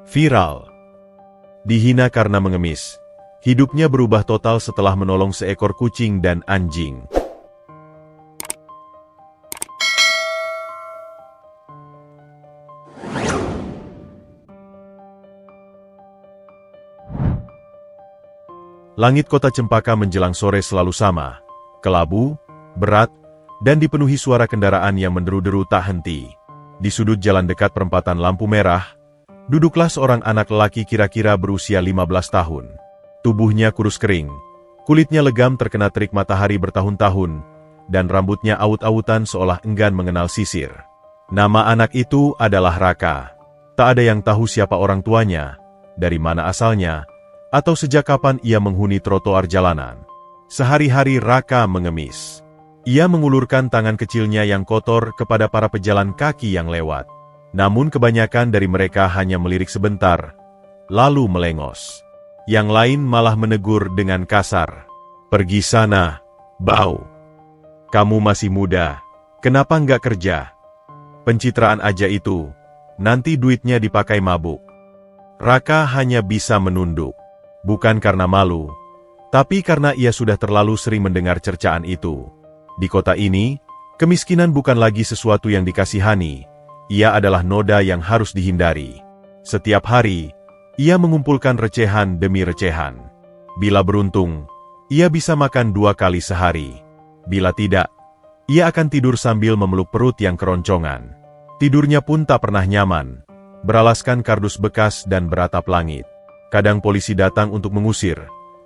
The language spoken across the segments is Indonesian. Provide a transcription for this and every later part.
Viral. Dihina karena mengemis. Hidupnya berubah total setelah menolong seekor kucing dan anjing. Langit kota Cempaka menjelang sore selalu sama, kelabu, berat, dan dipenuhi suara kendaraan yang menderu-deru tak henti. Di sudut jalan dekat perempatan lampu merah, duduklah seorang anak lelaki kira-kira berusia 15 tahun. Tubuhnya kurus kering, kulitnya legam terkena terik matahari bertahun-tahun, dan rambutnya awut-awutan seolah enggan mengenal sisir. Nama anak itu adalah Raka. Tak ada yang tahu siapa orang tuanya, dari mana asalnya, atau sejak kapan ia menghuni trotoar jalanan. Sehari-hari Raka mengemis. Ia mengulurkan tangan kecilnya yang kotor kepada para pejalan kaki yang lewat. Namun kebanyakan dari mereka hanya melirik sebentar, lalu melengos. Yang lain malah menegur dengan kasar. "Pergi sana, bau. Kamu masih muda, kenapa nggak kerja? Pencitraan aja itu, nanti duitnya dipakai mabuk." Raka hanya bisa menunduk. Bukan karena malu, tapi karena ia sudah terlalu sering mendengar cercaan itu. Di kota ini, kemiskinan bukan lagi sesuatu yang dikasihani, ia adalah noda yang harus dihindari. Setiap hari, ia mengumpulkan recehan demi recehan. Bila beruntung, ia bisa makan 2 kali sehari. Bila tidak, ia akan tidur sambil memeluk perut yang keroncongan. Tidurnya pun tak pernah nyaman, beralaskan kardus bekas dan beratap langit. Kadang polisi datang untuk mengusir,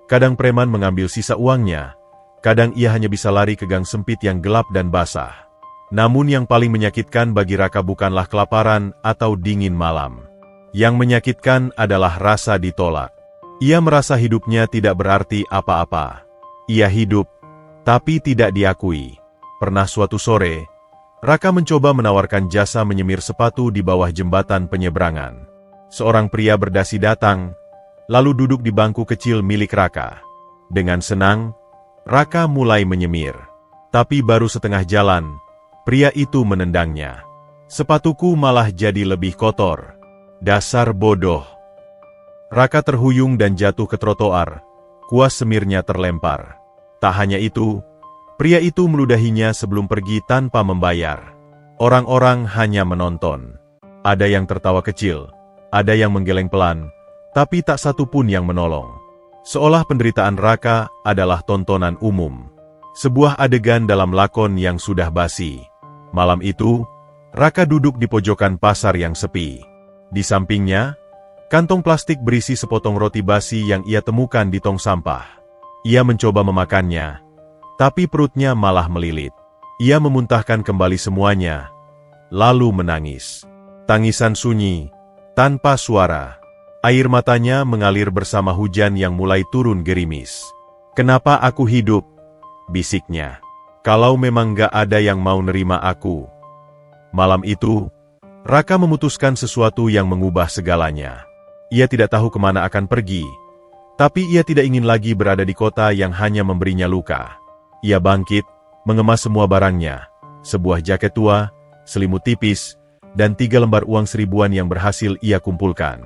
kadang preman mengambil sisa uangnya, kadang ia hanya bisa lari ke gang sempit yang gelap dan basah. Namun yang paling menyakitkan bagi Raka bukanlah kelaparan atau dingin malam. Yang menyakitkan adalah rasa ditolak. Ia merasa hidupnya tidak berarti apa-apa. Ia hidup, tapi tidak diakui. Pernah suatu sore, Raka mencoba menawarkan jasa menyemir sepatu di bawah jembatan penyeberangan. Seorang pria berdasi datang, lalu duduk di bangku kecil milik Raka. Dengan senang, Raka mulai menyemir. Tapi baru setengah jalan, pria itu menendangnya. "Sepatuku malah jadi lebih kotor. Dasar bodoh." Raka terhuyung dan jatuh ke trotoar. Kuas semirnya terlempar. Tak hanya itu, pria itu meludahinya sebelum pergi tanpa membayar. Orang-orang hanya menonton. Ada yang tertawa kecil, ada yang menggeleng pelan, tapi tak satu pun yang menolong. Seolah penderitaan Raka adalah tontonan umum. Sebuah adegan dalam lakon yang sudah basi. Malam itu, Raka duduk di pojokan pasar yang sepi. Di sampingnya, kantong plastik berisi sepotong roti basi yang ia temukan di tong sampah. Ia mencoba memakannya, tapi perutnya malah melilit. Ia memuntahkan kembali semuanya, lalu menangis. Tangisan sunyi, tanpa suara. Air matanya mengalir bersama hujan yang mulai turun gerimis. "Kenapa aku hidup?" bisiknya. "Kalau memang gak ada yang mau nerima aku." Malam itu, Raka memutuskan sesuatu yang mengubah segalanya. Ia tidak tahu kemana akan pergi, tapi ia tidak ingin lagi berada di kota yang hanya memberinya luka. Ia bangkit, mengemas semua barangnya, sebuah jaket tua, selimut tipis, dan 3 lembar uang 1000-an yang berhasil ia kumpulkan.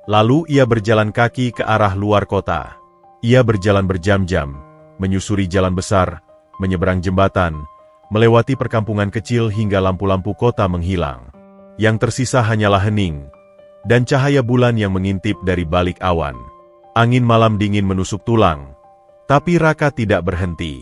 Lalu ia berjalan kaki ke arah luar kota. Ia berjalan berjam-jam, menyusuri jalan besar, menyeberang jembatan, melewati perkampungan kecil hingga lampu-lampu kota menghilang. Yang tersisa hanyalah hening, dan cahaya bulan yang mengintip dari balik awan. Angin malam dingin menusuk tulang, tapi Raka tidak berhenti.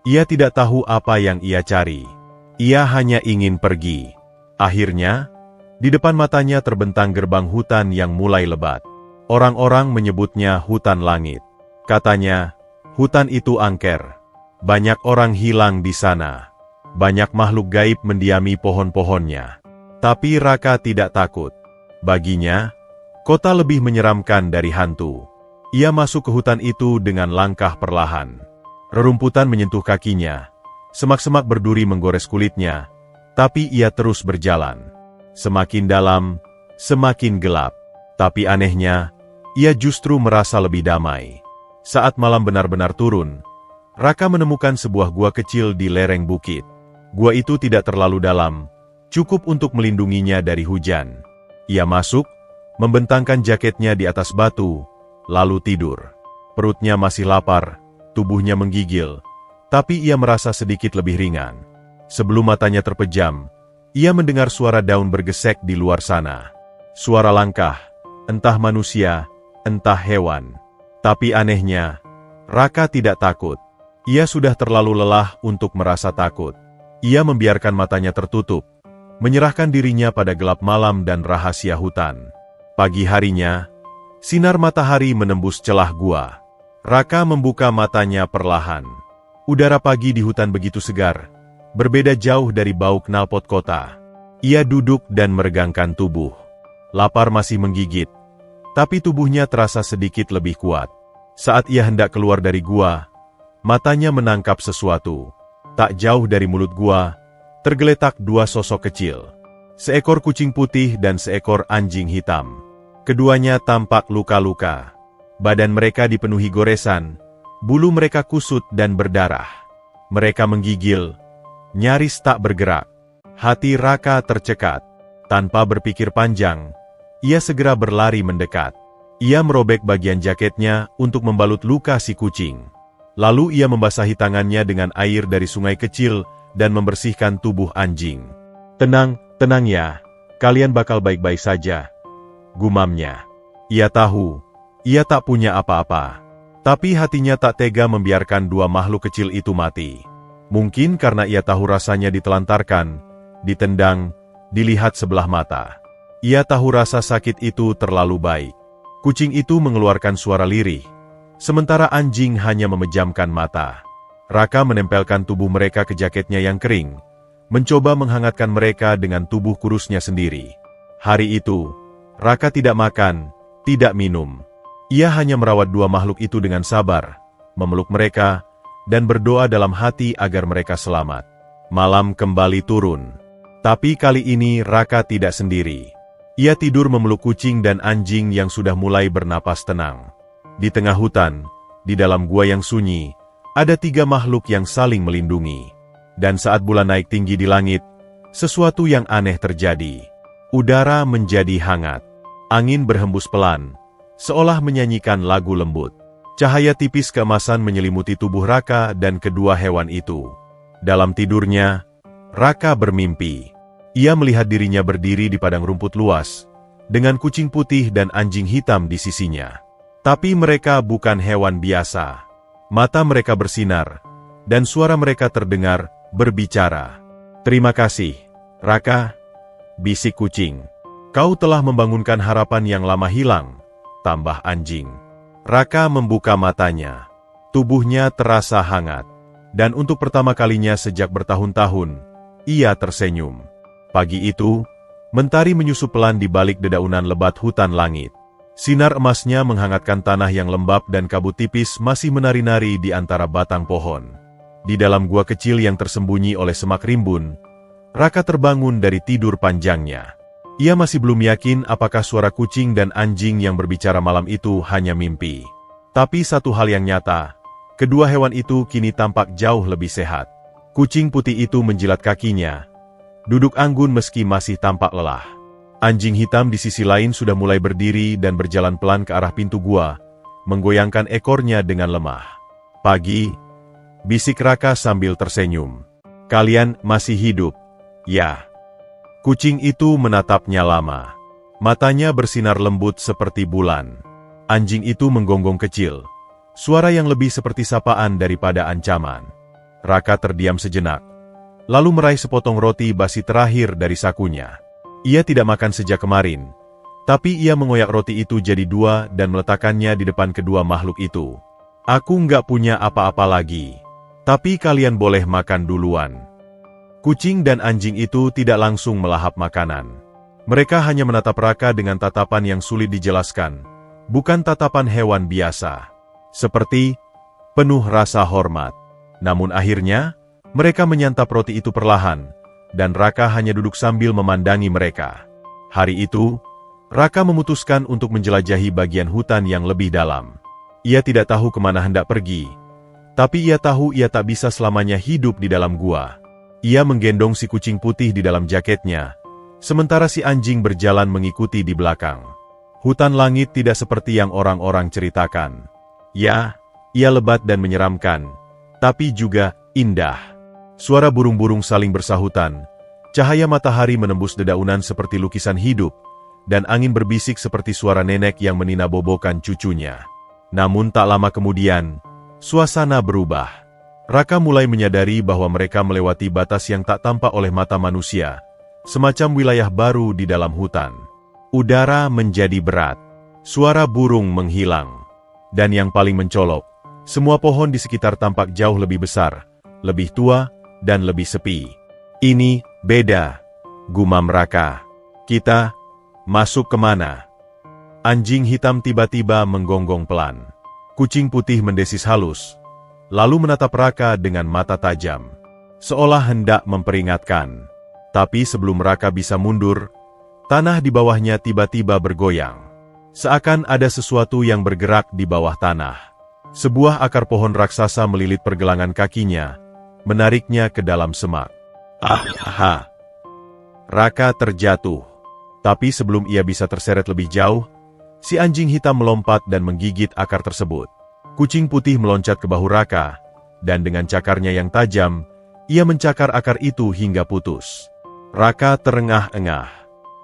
Ia tidak tahu apa yang ia cari. Ia hanya ingin pergi. Akhirnya, di depan matanya terbentang gerbang hutan yang mulai lebat. Orang-orang menyebutnya hutan langit. Katanya, hutan itu angker. Banyak orang hilang di sana. Banyak makhluk gaib mendiami pohon-pohonnya. Tapi Raka tidak takut. Baginya, kota lebih menyeramkan dari hantu. Ia masuk ke hutan itu dengan langkah perlahan. Rerumputan menyentuh kakinya. Semak-semak berduri menggores kulitnya. Tapi ia terus berjalan. Semakin dalam, semakin gelap. Tapi anehnya, ia justru merasa lebih damai. Saat malam benar-benar turun, Raka menemukan sebuah gua kecil di lereng bukit. Gua itu tidak terlalu dalam, cukup untuk melindunginya dari hujan. Ia masuk, membentangkan jaketnya di atas batu, lalu tidur. Perutnya masih lapar, tubuhnya menggigil, tapi ia merasa sedikit lebih ringan. Sebelum matanya terpejam, ia mendengar suara daun bergesek di luar sana. Suara langkah, entah manusia, entah hewan. Tapi anehnya, Raka tidak takut. Ia sudah terlalu lelah untuk merasa takut. Ia membiarkan matanya tertutup, menyerahkan dirinya pada gelap malam dan rahasia hutan. Pagi harinya, sinar matahari menembus celah gua. Raka membuka matanya perlahan. Udara pagi di hutan begitu segar, berbeda jauh dari bau knalpot kota. Ia duduk dan meregangkan tubuh. Lapar masih menggigit, tapi tubuhnya terasa sedikit lebih kuat. Saat ia hendak keluar dari gua, matanya menangkap sesuatu. Tak jauh dari mulut gua, tergeletak dua sosok kecil. Seekor kucing putih dan seekor anjing hitam. Keduanya tampak luka-luka. Badan mereka dipenuhi goresan, bulu mereka kusut dan berdarah. Mereka menggigil, nyaris tak bergerak. Hati Raka tercekat. Tanpa berpikir panjang, ia segera berlari mendekat. Ia merobek bagian jaketnya untuk membalut luka si kucing. Lalu ia membasahi tangannya dengan air dari sungai kecil dan membersihkan tubuh anjing. "Tenang, tenang ya, kalian bakal baik-baik saja," gumamnya. Ia tahu, ia tak punya apa-apa. Tapi hatinya tak tega membiarkan dua makhluk kecil itu mati. Mungkin karena ia tahu rasanya ditelantarkan, ditendang, dilihat sebelah mata. Ia tahu rasa sakit itu terlalu baik. Kucing itu mengeluarkan suara lirih, sementara anjing hanya memejamkan mata. Raka menempelkan tubuh mereka ke jaketnya yang kering, mencoba menghangatkan mereka dengan tubuh kurusnya sendiri. Hari itu, Raka tidak makan, tidak minum. Ia hanya merawat dua makhluk itu dengan sabar, memeluk mereka, dan berdoa dalam hati agar mereka selamat. Malam kembali turun. Tapi kali ini Raka tidak sendiri. Ia tidur memeluk kucing dan anjing yang sudah mulai bernapas tenang. Di tengah hutan, di dalam gua yang sunyi, ada tiga makhluk yang saling melindungi. Dan saat bulan naik tinggi di langit, sesuatu yang aneh terjadi. Udara menjadi hangat. Angin berhembus pelan, seolah menyanyikan lagu lembut. Cahaya tipis keemasan menyelimuti tubuh Raka dan kedua hewan itu. Dalam tidurnya, Raka bermimpi. Ia melihat dirinya berdiri di padang rumput luas, dengan kucing putih dan anjing hitam di sisinya. Tapi mereka bukan hewan biasa. Mata mereka bersinar, dan suara mereka terdengar, berbicara. "Terima kasih, Raka," bisik kucing. "Kau telah membangunkan harapan yang lama hilang," tambah anjing. Raka membuka matanya. Tubuhnya terasa hangat. Dan untuk pertama kalinya sejak bertahun-tahun, ia tersenyum. Pagi itu, mentari menyusup pelan di balik dedaunan lebat hutan langit. Sinar emasnya menghangatkan tanah yang lembab dan kabut tipis masih menari-nari di antara batang pohon. Di dalam gua kecil yang tersembunyi oleh semak rimbun, Raka terbangun dari tidur panjangnya. Ia masih belum yakin apakah suara kucing dan anjing yang berbicara malam itu hanya mimpi. Tapi satu hal yang nyata, kedua hewan itu kini tampak jauh lebih sehat. Kucing putih itu menjilat kakinya, duduk anggun meski masih tampak lelah. Anjing hitam di sisi lain sudah mulai berdiri dan berjalan pelan ke arah pintu gua, menggoyangkan ekornya dengan lemah. "Pagi," bisik Raka sambil tersenyum. "Kalian masih hidup, ya?" Kucing itu menatapnya lama. Matanya bersinar lembut seperti bulan. Anjing itu menggonggong kecil, suara yang lebih seperti sapaan daripada ancaman. Raka terdiam sejenak, lalu meraih sepotong roti basi terakhir dari sakunya. Ia tidak makan sejak kemarin, tapi ia mengoyak roti itu jadi dua dan meletakkannya di depan kedua makhluk itu. "Aku nggak punya apa-apa lagi, tapi kalian boleh makan duluan." Kucing dan anjing itu tidak langsung melahap makanan. Mereka hanya menatap Raka dengan tatapan yang sulit dijelaskan, bukan tatapan hewan biasa. Seperti penuh rasa hormat. Namun akhirnya, mereka menyantap roti itu perlahan, dan Raka hanya duduk sambil memandangi mereka. Hari itu, Raka memutuskan untuk menjelajahi bagian hutan yang lebih dalam. Ia tidak tahu kemana hendak pergi, tapi ia tahu ia tak bisa selamanya hidup di dalam gua. Ia menggendong si kucing putih di dalam jaketnya, sementara si anjing berjalan mengikuti di belakang. Hutan langit tidak seperti yang orang-orang ceritakan. Ya, ia lebat dan menyeramkan, tapi juga indah. Suara burung-burung saling bersahutan, cahaya matahari menembus dedaunan seperti lukisan hidup, dan angin berbisik seperti suara nenek yang meninabobokan cucunya. Namun tak lama kemudian, suasana berubah. Raka mulai menyadari bahwa mereka melewati batas yang tak tampak oleh mata manusia, semacam wilayah baru di dalam hutan. Udara menjadi berat, suara burung menghilang, dan yang paling mencolok, semua pohon di sekitar tampak jauh lebih besar, lebih tua, dan lebih sepi. Ini beda, gumam Raka. Kita masuk kemana? Anjing hitam tiba-tiba menggonggong pelan. Kucing putih mendesis halus, lalu menatap Raka dengan mata tajam, seolah hendak memperingatkan. Tapi sebelum Raka bisa mundur, tanah di bawahnya tiba-tiba bergoyang. Seakan ada sesuatu yang bergerak di bawah tanah. Sebuah akar pohon raksasa melilit pergelangan kakinya, menariknya ke dalam semak. Aha! Raka terjatuh. Tapi sebelum ia bisa terseret lebih jauh, si anjing hitam melompat dan menggigit akar tersebut. Kucing putih meloncat ke bahu Raka, dan dengan cakarnya yang tajam, ia mencakar akar itu hingga putus. Raka terengah-engah.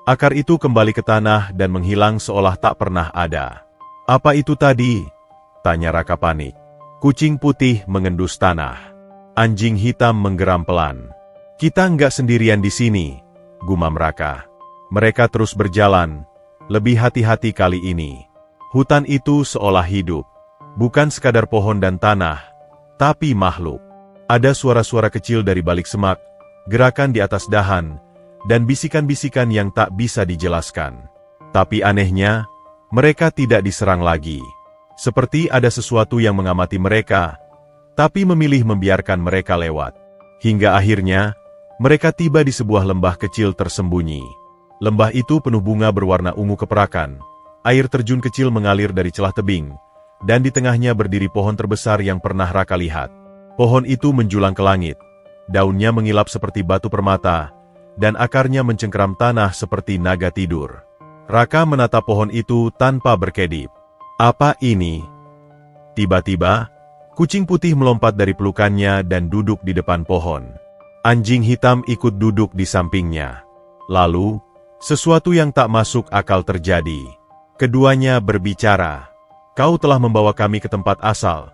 Akar itu kembali ke tanah dan menghilang seolah tak pernah ada. Apa itu tadi? Tanya Raka panik. Kucing putih mengendus tanah. Anjing hitam menggeram pelan. Kita nggak sendirian di sini, gumam Raka. Mereka terus berjalan, lebih hati-hati kali ini. Hutan itu seolah hidup. Bukan sekadar pohon dan tanah, tapi makhluk. Ada suara-suara kecil dari balik semak, gerakan di atas dahan, dan bisikan-bisikan yang tak bisa dijelaskan. Tapi anehnya, mereka tidak diserang lagi. Seperti ada sesuatu yang mengamati mereka, tapi memilih membiarkan mereka lewat. Hingga akhirnya, mereka tiba di sebuah lembah kecil tersembunyi. Lembah itu penuh bunga berwarna ungu keperakan. Air terjun kecil mengalir dari celah tebing, dan di tengahnya berdiri pohon terbesar yang pernah Raka lihat. Pohon itu menjulang ke langit, daunnya mengilap seperti batu permata, dan akarnya mencengkeram tanah seperti naga tidur. Raka menatap pohon itu tanpa berkedip. Apa ini? Tiba-tiba, kucing putih melompat dari pelukannya dan duduk di depan pohon. Anjing hitam ikut duduk di sampingnya. Lalu, sesuatu yang tak masuk akal terjadi. Keduanya berbicara. Kau telah membawa kami ke tempat asal,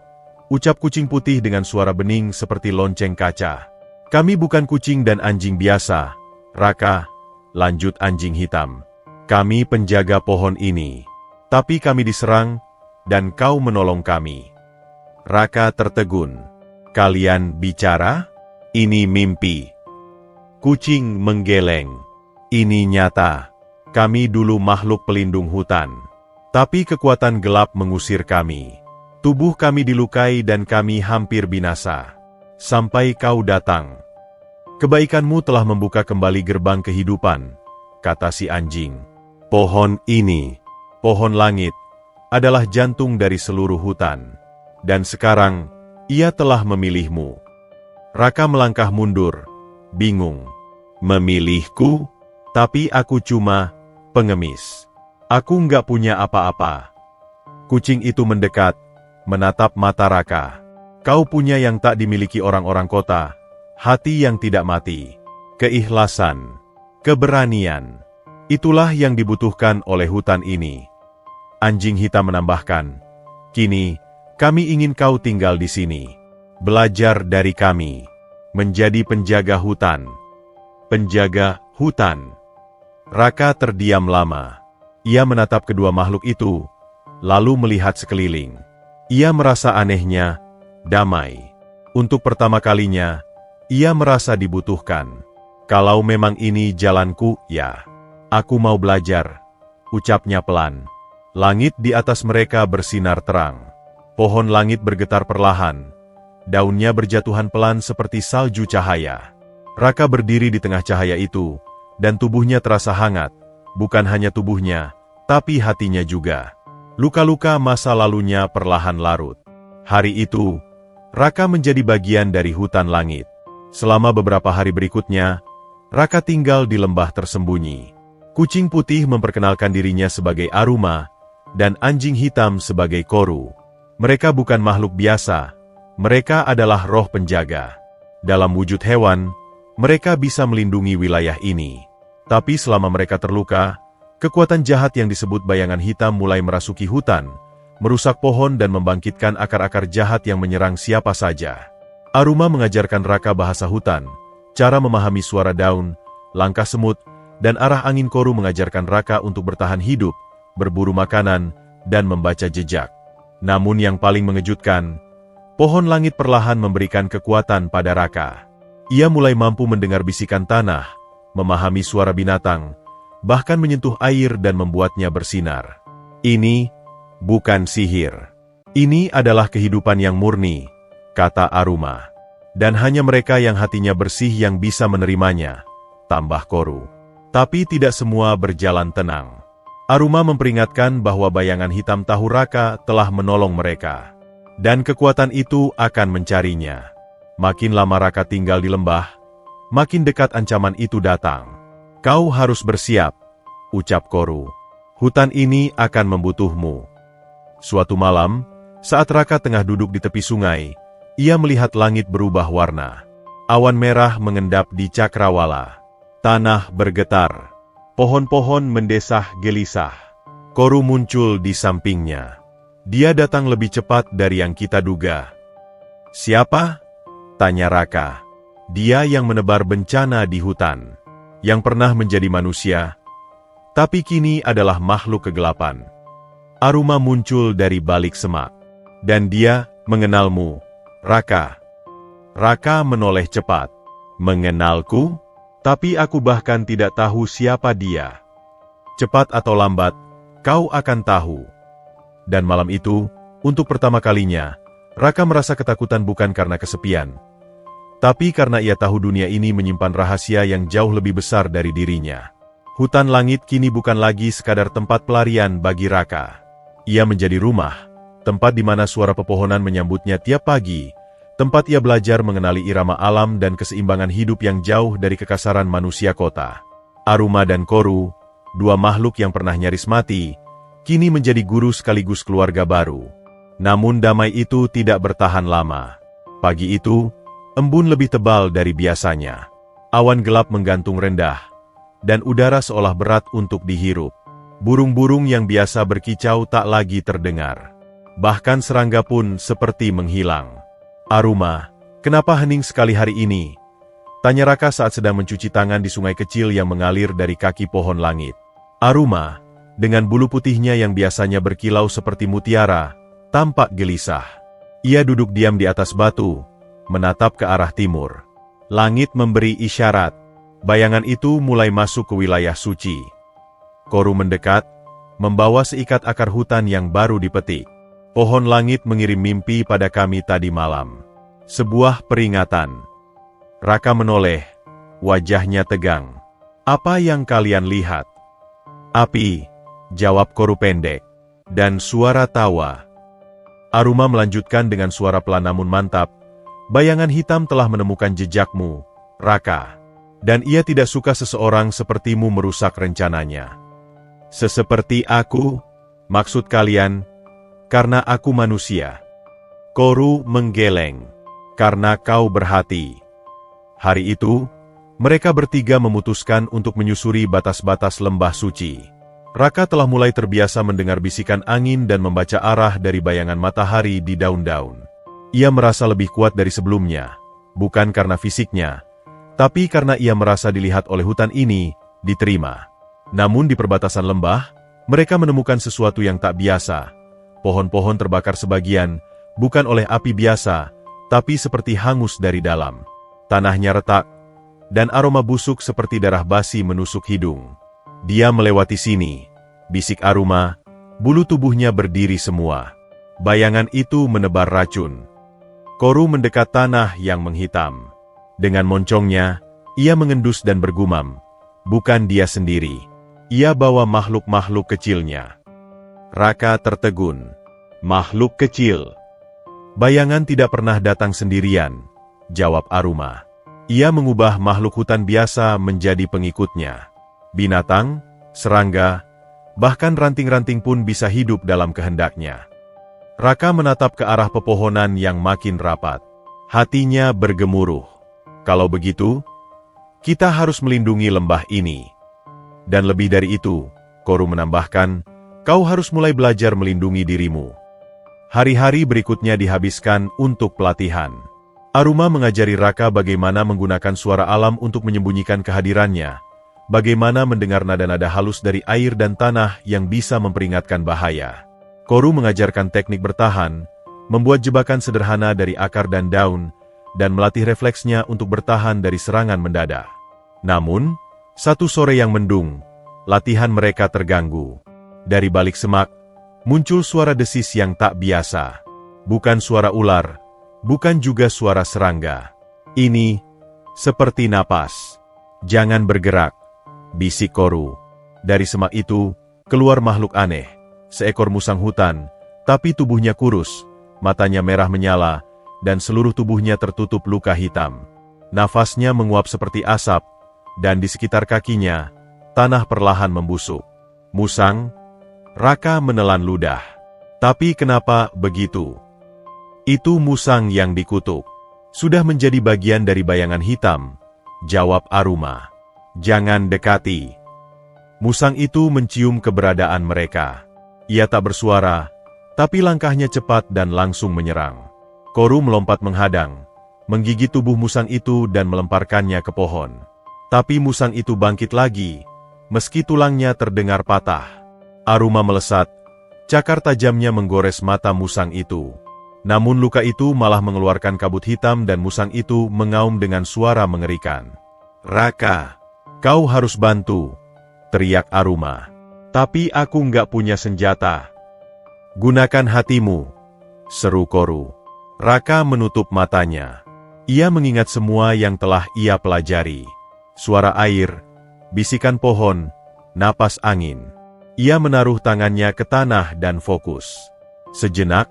ucap kucing putih dengan suara bening seperti lonceng kaca. Kami bukan kucing dan anjing biasa, Raka, lanjut anjing hitam. Kami penjaga pohon ini. Tapi kami diserang, dan kau menolong kami. Raka tertegun. Kalian bicara? Ini mimpi. Kucing menggeleng. Ini nyata. Kami dulu makhluk pelindung hutan. Tapi kekuatan gelap mengusir kami. Tubuh kami dilukai dan kami hampir binasa. Sampai kau datang. Kebaikanmu telah membuka kembali gerbang kehidupan, kata si anjing. Pohon ini, pohon langit, adalah jantung dari seluruh hutan. Dan sekarang, ia telah memilihmu. Raka melangkah mundur, bingung. Memilihku? Tapi aku cuma pengemis. Aku nggak punya apa-apa. Kucing itu mendekat, menatap mata Raka. Kau punya yang tak dimiliki orang-orang kota, hati yang tidak mati, keikhlasan, keberanian. Itulah yang dibutuhkan oleh hutan ini. Anjing hitam menambahkan, kini, kami ingin kau tinggal di sini. Belajar dari kami. Menjadi penjaga hutan. Penjaga hutan. Raka terdiam lama. Ia menatap kedua makhluk itu, lalu melihat sekeliling. Ia merasa anehnya, damai. Untuk pertama kalinya, ia merasa dibutuhkan. Kalau memang ini jalanku, ya. Aku mau belajar, ucapnya pelan. Langit di atas mereka bersinar terang. Pohon langit bergetar perlahan. Daunnya berjatuhan pelan seperti salju cahaya. Raka berdiri di tengah cahaya itu, dan tubuhnya terasa hangat. Bukan hanya tubuhnya, tapi hatinya juga. Luka-luka masa lalunya perlahan larut. Hari itu, Raka menjadi bagian dari hutan langit. Selama beberapa hari berikutnya, Raka tinggal di lembah tersembunyi. Kucing putih memperkenalkan dirinya sebagai Aruma, dan anjing hitam sebagai Koru. Mereka bukan makhluk biasa, mereka adalah roh penjaga. Dalam wujud hewan, mereka bisa melindungi wilayah ini. Tapi selama mereka terluka, kekuatan jahat yang disebut bayangan hitam mulai merasuki hutan, merusak pohon dan membangkitkan akar-akar jahat yang menyerang siapa saja. Aruma mengajarkan Raka bahasa hutan, cara memahami suara daun, langkah semut, dan arah angin. Koru mengajarkan Raka untuk bertahan hidup, berburu makanan, dan membaca jejak. Namun yang paling mengejutkan, pohon langit perlahan memberikan kekuatan pada Raka. Ia mulai mampu mendengar bisikan tanah, memahami suara binatang, bahkan menyentuh air dan membuatnya bersinar. Ini bukan sihir. Ini adalah kehidupan yang murni, kata Aruma. Dan hanya mereka yang hatinya bersih yang bisa menerimanya, tambah Koru. Tapi tidak semua berjalan tenang. Aruma memperingatkan bahwa bayangan hitam tahu Raka telah menolong mereka. Dan kekuatan itu akan mencarinya. Makin lama Raka tinggal di lembah, makin dekat ancaman itu datang. Kau harus bersiap, ucap Koru. Hutan ini akan membutuhmu. Suatu malam, saat Raka tengah duduk di tepi sungai, ia melihat langit berubah warna. Awan merah mengendap di cakrawala. Tanah bergetar. Pohon-pohon mendesah gelisah. Koru muncul di sampingnya. Dia datang lebih cepat dari yang kita duga. Siapa? Tanya Raka. Dia yang menebar bencana di hutan. Yang pernah menjadi manusia, tapi kini adalah makhluk kegelapan. Aruma muncul dari balik semak. Dan dia mengenalmu, Raka. Raka menoleh cepat. Mengenalku? Tapi aku bahkan tidak tahu siapa dia. Cepat atau lambat, kau akan tahu. Dan malam itu, untuk pertama kalinya, Raka merasa ketakutan bukan karena kesepian, tapi karena ia tahu dunia ini menyimpan rahasia yang jauh lebih besar dari dirinya. Hutan langit kini bukan lagi sekadar tempat pelarian bagi Raka. Ia menjadi rumah, tempat di mana suara pepohonan menyambutnya tiap pagi, tempat ia belajar mengenali irama alam dan keseimbangan hidup yang jauh dari kekasaran manusia kota. Aruma dan Koru, dua makhluk yang pernah nyaris mati, kini menjadi guru sekaligus keluarga baru. Namun damai itu tidak bertahan lama. Pagi itu, embun lebih tebal dari biasanya. Awan gelap menggantung rendah, dan udara seolah berat untuk dihirup. Burung-burung yang biasa berkicau tak lagi terdengar. Bahkan serangga pun seperti menghilang. Aruma, kenapa hening sekali hari ini? Tanya Raka saat sedang mencuci tangan di sungai kecil yang mengalir dari kaki pohon langit. Aruma, dengan bulu putihnya yang biasanya berkilau seperti mutiara, tampak gelisah. Ia duduk diam di atas batu, menatap ke arah timur. Langit memberi isyarat. Bayangan itu mulai masuk ke wilayah suci. Koru mendekat, membawa seikat akar hutan yang baru dipetik. Pohon langit mengirim mimpi pada kami tadi malam. Sebuah peringatan. Raka menoleh, wajahnya tegang. Apa yang kalian lihat? Api, jawab Koru pendek. Dan suara tawa. Aruma melanjutkan dengan suara pelan namun mantap. Bayangan hitam telah menemukan jejakmu, Raka. Dan ia tidak suka seseorang sepertimu merusak rencananya. Seseperti aku, maksud kalian, karena aku manusia. Koru menggeleng, karena kau berhati. Hari itu, mereka bertiga memutuskan untuk menyusuri batas-batas lembah suci. Raka telah mulai terbiasa mendengar bisikan angin dan membaca arah dari bayangan matahari di daun-daun. Ia merasa lebih kuat dari sebelumnya, bukan karena fisiknya, tapi karena ia merasa dilihat oleh hutan ini, diterima. Namun di perbatasan lembah, mereka menemukan sesuatu yang tak biasa. Pohon-pohon terbakar sebagian, bukan oleh api biasa, tapi seperti hangus dari dalam. Tanahnya retak, dan aroma busuk seperti darah basi menusuk hidung. Dia melewati sini, bisik Aruma, bulu tubuhnya berdiri semua. Bayangan itu menebar racun. Koru mendekat tanah yang menghitam. Dengan moncongnya, ia mengendus dan bergumam. Bukan dia sendiri. Ia bawa makhluk-makhluk kecilnya. Raka tertegun. Makhluk kecil. Bayangan tidak pernah datang sendirian, jawab Aruma. Ia mengubah makhluk hutan biasa menjadi pengikutnya. Binatang, serangga, bahkan ranting-ranting pun bisa hidup dalam kehendaknya. Raka menatap ke arah pepohonan yang makin rapat. Hatinya bergemuruh. Kalau begitu, kita harus melindungi lembah ini. Dan lebih dari itu, Koru menambahkan, kau harus mulai belajar melindungi dirimu. Hari-hari berikutnya dihabiskan untuk pelatihan. Aruma mengajari Raka bagaimana menggunakan suara alam untuk menyembunyikan kehadirannya, bagaimana mendengar nada-nada halus dari air dan tanah yang bisa memperingatkan bahaya. Koru mengajarkan teknik bertahan, membuat jebakan sederhana dari akar dan daun, dan melatih refleksnya untuk bertahan dari serangan mendadak. Namun, satu sore yang mendung, latihan mereka terganggu. Dari balik semak, muncul suara desis yang tak biasa. Bukan suara ular, bukan juga suara serangga. Ini seperti napas. Jangan bergerak, bisik Koru. Dari semak itu, keluar makhluk aneh. Seekor musang hutan, tapi tubuhnya kurus, matanya merah menyala, dan seluruh tubuhnya tertutup luka hitam. Nafasnya menguap seperti asap, dan di sekitar kakinya, tanah perlahan membusuk. Musang, Raka menelan ludah. Tapi kenapa begitu? Itu musang yang dikutuk. Sudah menjadi bagian dari bayangan hitam, jawab Aruma. Jangan dekati. Musang itu mencium keberadaan mereka. Ia tak bersuara, tapi langkahnya cepat dan langsung menyerang. Koru melompat menghadang, menggigit tubuh musang itu dan melemparkannya ke pohon. Tapi musang itu bangkit lagi, meski tulangnya terdengar patah. Aruma melesat, cakar tajamnya menggores mata musang itu. Namun luka itu malah mengeluarkan kabut hitam dan musang itu mengaum dengan suara mengerikan. Raka, kau harus bantu, teriak Aruma. Tapi aku nggak punya senjata. Gunakan hatimu, seru Koru. Raka menutup matanya. Ia mengingat semua yang telah ia pelajari. Suara air, bisikan pohon, napas angin. Ia menaruh tangannya ke tanah dan fokus. Sejenak,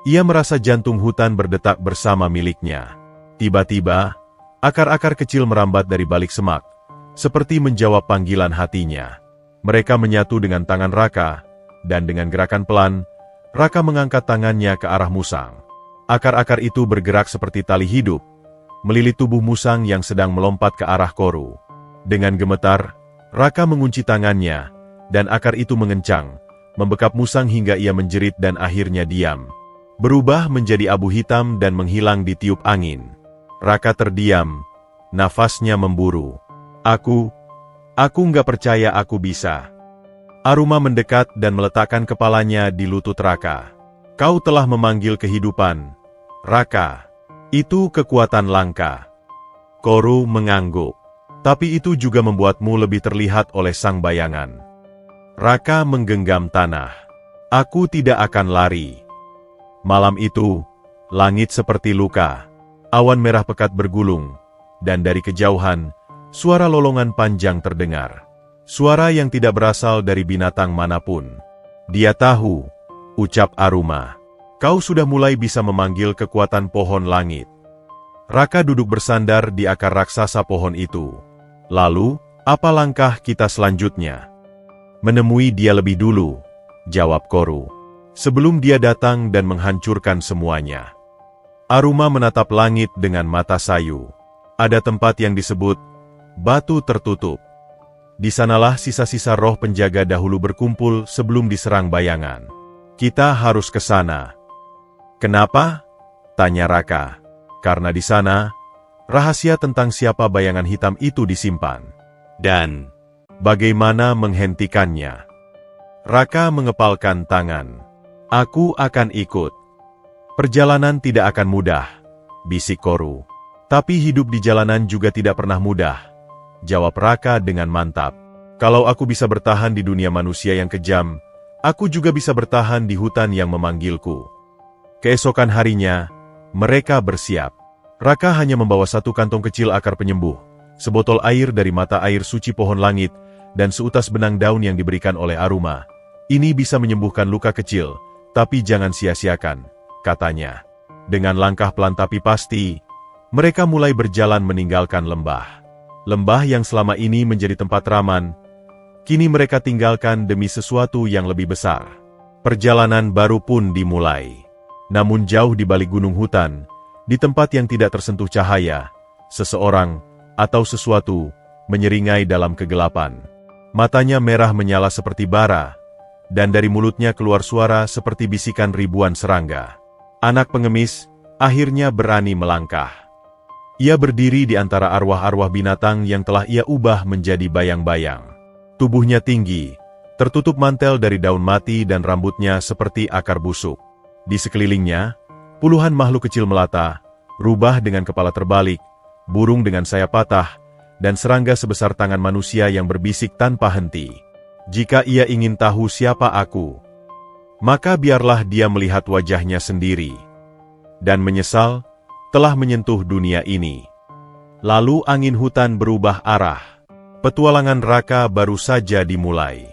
ia merasa jantung hutan berdetak bersama miliknya. Tiba-tiba, akar-akar kecil merambat dari balik semak, seperti menjawab panggilan hatinya. Mereka menyatu dengan tangan Raka, dan dengan gerakan pelan, Raka mengangkat tangannya ke arah musang. Akar-akar itu bergerak seperti tali hidup, melilit tubuh musang yang sedang melompat ke arah Koru. Dengan gemetar, Raka mengunci tangannya, dan akar itu mengencang, membekap musang hingga ia menjerit dan akhirnya diam. Berubah menjadi abu hitam dan menghilang di tiup angin. Raka terdiam, nafasnya memburu. Aku nggak percaya aku bisa. Aruma mendekat dan meletakkan kepalanya di lutut Raka. Kau telah memanggil kehidupan, Raka. Itu kekuatan langka. Koru mengangguk. Tapi itu juga membuatmu lebih terlihat oleh sang bayangan. Raka menggenggam tanah. Aku tidak akan lari. Malam itu, langit seperti luka. Awan merah pekat bergulung. Dan dari kejauhan, suara lolongan panjang terdengar. Suara yang tidak berasal dari binatang manapun. Dia tahu, ucap Aruma. Kau sudah mulai bisa memanggil kekuatan pohon langit. Raka duduk bersandar di akar raksasa pohon itu. Lalu, apa langkah kita selanjutnya? Menemui dia lebih dulu, jawab Koru. Sebelum dia datang dan menghancurkan semuanya. Aruma menatap langit dengan mata sayu. Ada tempat yang disebut batu tertutup. Di sanalah sisa-sisa roh penjaga dahulu berkumpul sebelum diserang bayangan. Kita harus ke sana. Kenapa? Tanya Raka. Karena di sana, rahasia tentang siapa bayangan hitam itu disimpan. Dan bagaimana menghentikannya. Raka mengepalkan tangan. Aku akan ikut. Perjalanan tidak akan mudah, bisik Koru. Tapi hidup di jalanan juga tidak pernah mudah, jawab Raka dengan mantap. Kalau aku bisa bertahan di dunia manusia yang kejam, aku juga bisa bertahan di hutan yang memanggilku. Keesokan harinya, mereka bersiap. Raka hanya membawa satu kantong kecil akar penyembuh, sebotol air dari mata air suci pohon langit, dan seutas benang daun yang diberikan oleh Aruma. Ini bisa menyembuhkan luka kecil, tapi jangan sia-siakan, katanya. Dengan langkah pelan tapi pasti, mereka mulai berjalan meninggalkan lembah. Lembah yang selama ini menjadi tempat raman, Kini mereka tinggalkan demi sesuatu yang lebih besar. Perjalanan baru pun dimulai. Namun jauh di balik gunung hutan, di tempat yang tidak tersentuh cahaya, seseorang atau sesuatu menyeringai dalam kegelapan. Matanya merah menyala seperti bara, dan dari mulutnya keluar suara seperti bisikan ribuan serangga. Anak pengemis akhirnya berani melangkah. Ia berdiri di antara arwah-arwah binatang yang telah ia ubah menjadi bayang-bayang. Tubuhnya tinggi, tertutup mantel dari daun mati dan rambutnya seperti akar busuk. Di sekelilingnya, puluhan makhluk kecil melata, rubah dengan kepala terbalik, burung dengan sayap patah, dan serangga sebesar tangan manusia yang berbisik tanpa henti. Jika ia ingin tahu siapa aku, maka biarlah dia melihat wajahnya sendiri. Dan menyesal, telah menyentuh dunia ini. Lalu angin hutan berubah arah. Petualangan Raka baru saja dimulai.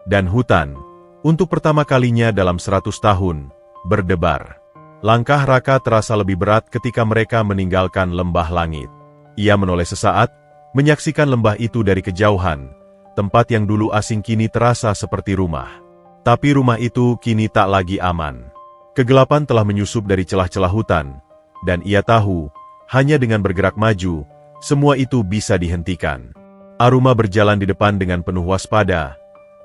Dan hutan, untuk pertama kalinya dalam 100 tahun, berdebar. Langkah Raka terasa lebih berat ketika mereka meninggalkan lembah langit. Ia menoleh sesaat, menyaksikan lembah itu dari kejauhan. Tempat yang dulu asing kini terasa seperti rumah. Tapi rumah itu kini tak lagi aman. Kegelapan telah menyusup dari celah-celah hutan, dan ia tahu, hanya dengan bergerak maju, semua itu bisa dihentikan. Aruma berjalan di depan dengan penuh waspada,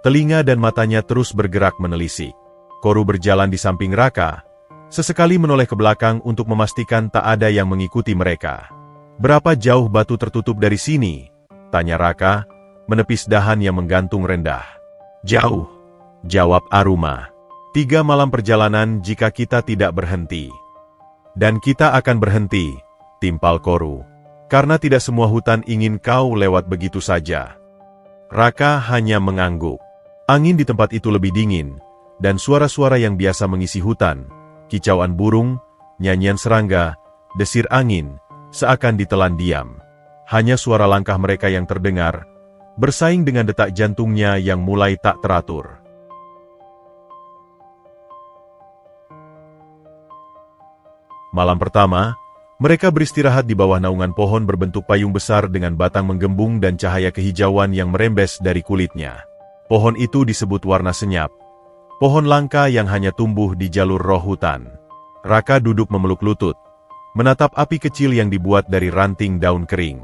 telinga dan matanya terus bergerak menelisik. Koru berjalan di samping Raka, sesekali menoleh ke belakang untuk memastikan tak ada yang mengikuti mereka. "Berapa jauh batu tertutup dari sini?" tanya Raka, menepis dahan yang menggantung rendah. "Jauh," jawab Aruma. "3 malam perjalanan jika kita tidak berhenti." "Dan kita akan berhenti," timpal Koru. "Karena tidak semua hutan ingin kau lewat begitu saja." Raka hanya mengangguk. Angin di tempat itu lebih dingin, dan suara-suara yang biasa mengisi hutan, kicauan burung, nyanyian serangga, desir angin, seakan ditelan diam. Hanya suara langkah mereka yang terdengar, bersaing dengan detak jantungnya yang mulai tak teratur. Malam pertama, mereka beristirahat di bawah naungan pohon berbentuk payung besar dengan batang menggembung dan cahaya kehijauan yang merembes dari kulitnya. Pohon itu disebut warna senyap, pohon langka yang hanya tumbuh di jalur roh hutan. Raka duduk memeluk lutut, menatap api kecil yang dibuat dari ranting daun kering.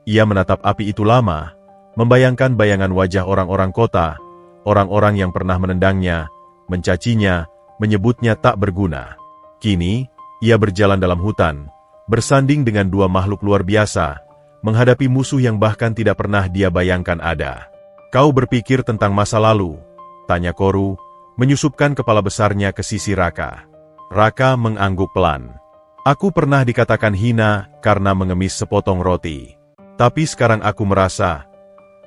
Ia menatap api itu lama, membayangkan bayangan wajah orang-orang kota, orang-orang yang pernah menendangnya, mencacinya, menyebutnya tak berguna. Kini, ia berjalan dalam hutan, bersanding dengan 2 makhluk luar biasa, menghadapi musuh yang bahkan tidak pernah dia bayangkan ada. "Kau berpikir tentang masa lalu?" tanya Koru, menyusupkan kepala besarnya ke sisi Raka. Raka mengangguk pelan. "Aku pernah dikatakan hina karena mengemis sepotong roti. Tapi sekarang aku merasa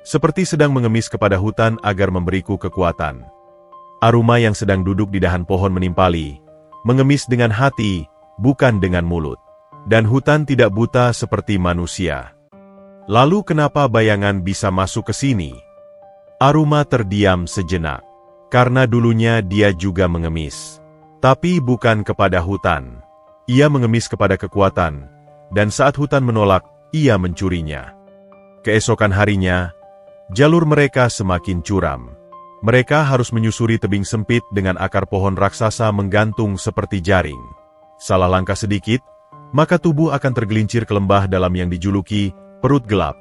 seperti sedang mengemis kepada hutan agar memberiku kekuatan." Aruma yang sedang duduk di dahan pohon menimpali, mengemis dengan hati, bukan dengan mulut. Dan hutan tidak buta seperti manusia. "Lalu kenapa bayangan bisa masuk ke sini?" Aruma terdiam sejenak. Karena dulunya dia juga mengemis. Tapi bukan kepada hutan. Ia mengemis kepada kekuatan, dan saat hutan menolak, ia mencurinya. Keesokan harinya, jalur mereka semakin curam. Mereka harus menyusuri tebing sempit dengan akar pohon raksasa menggantung seperti jaring. Salah langkah sedikit, maka tubuh akan tergelincir ke lembah dalam yang dijuluki perut gelap,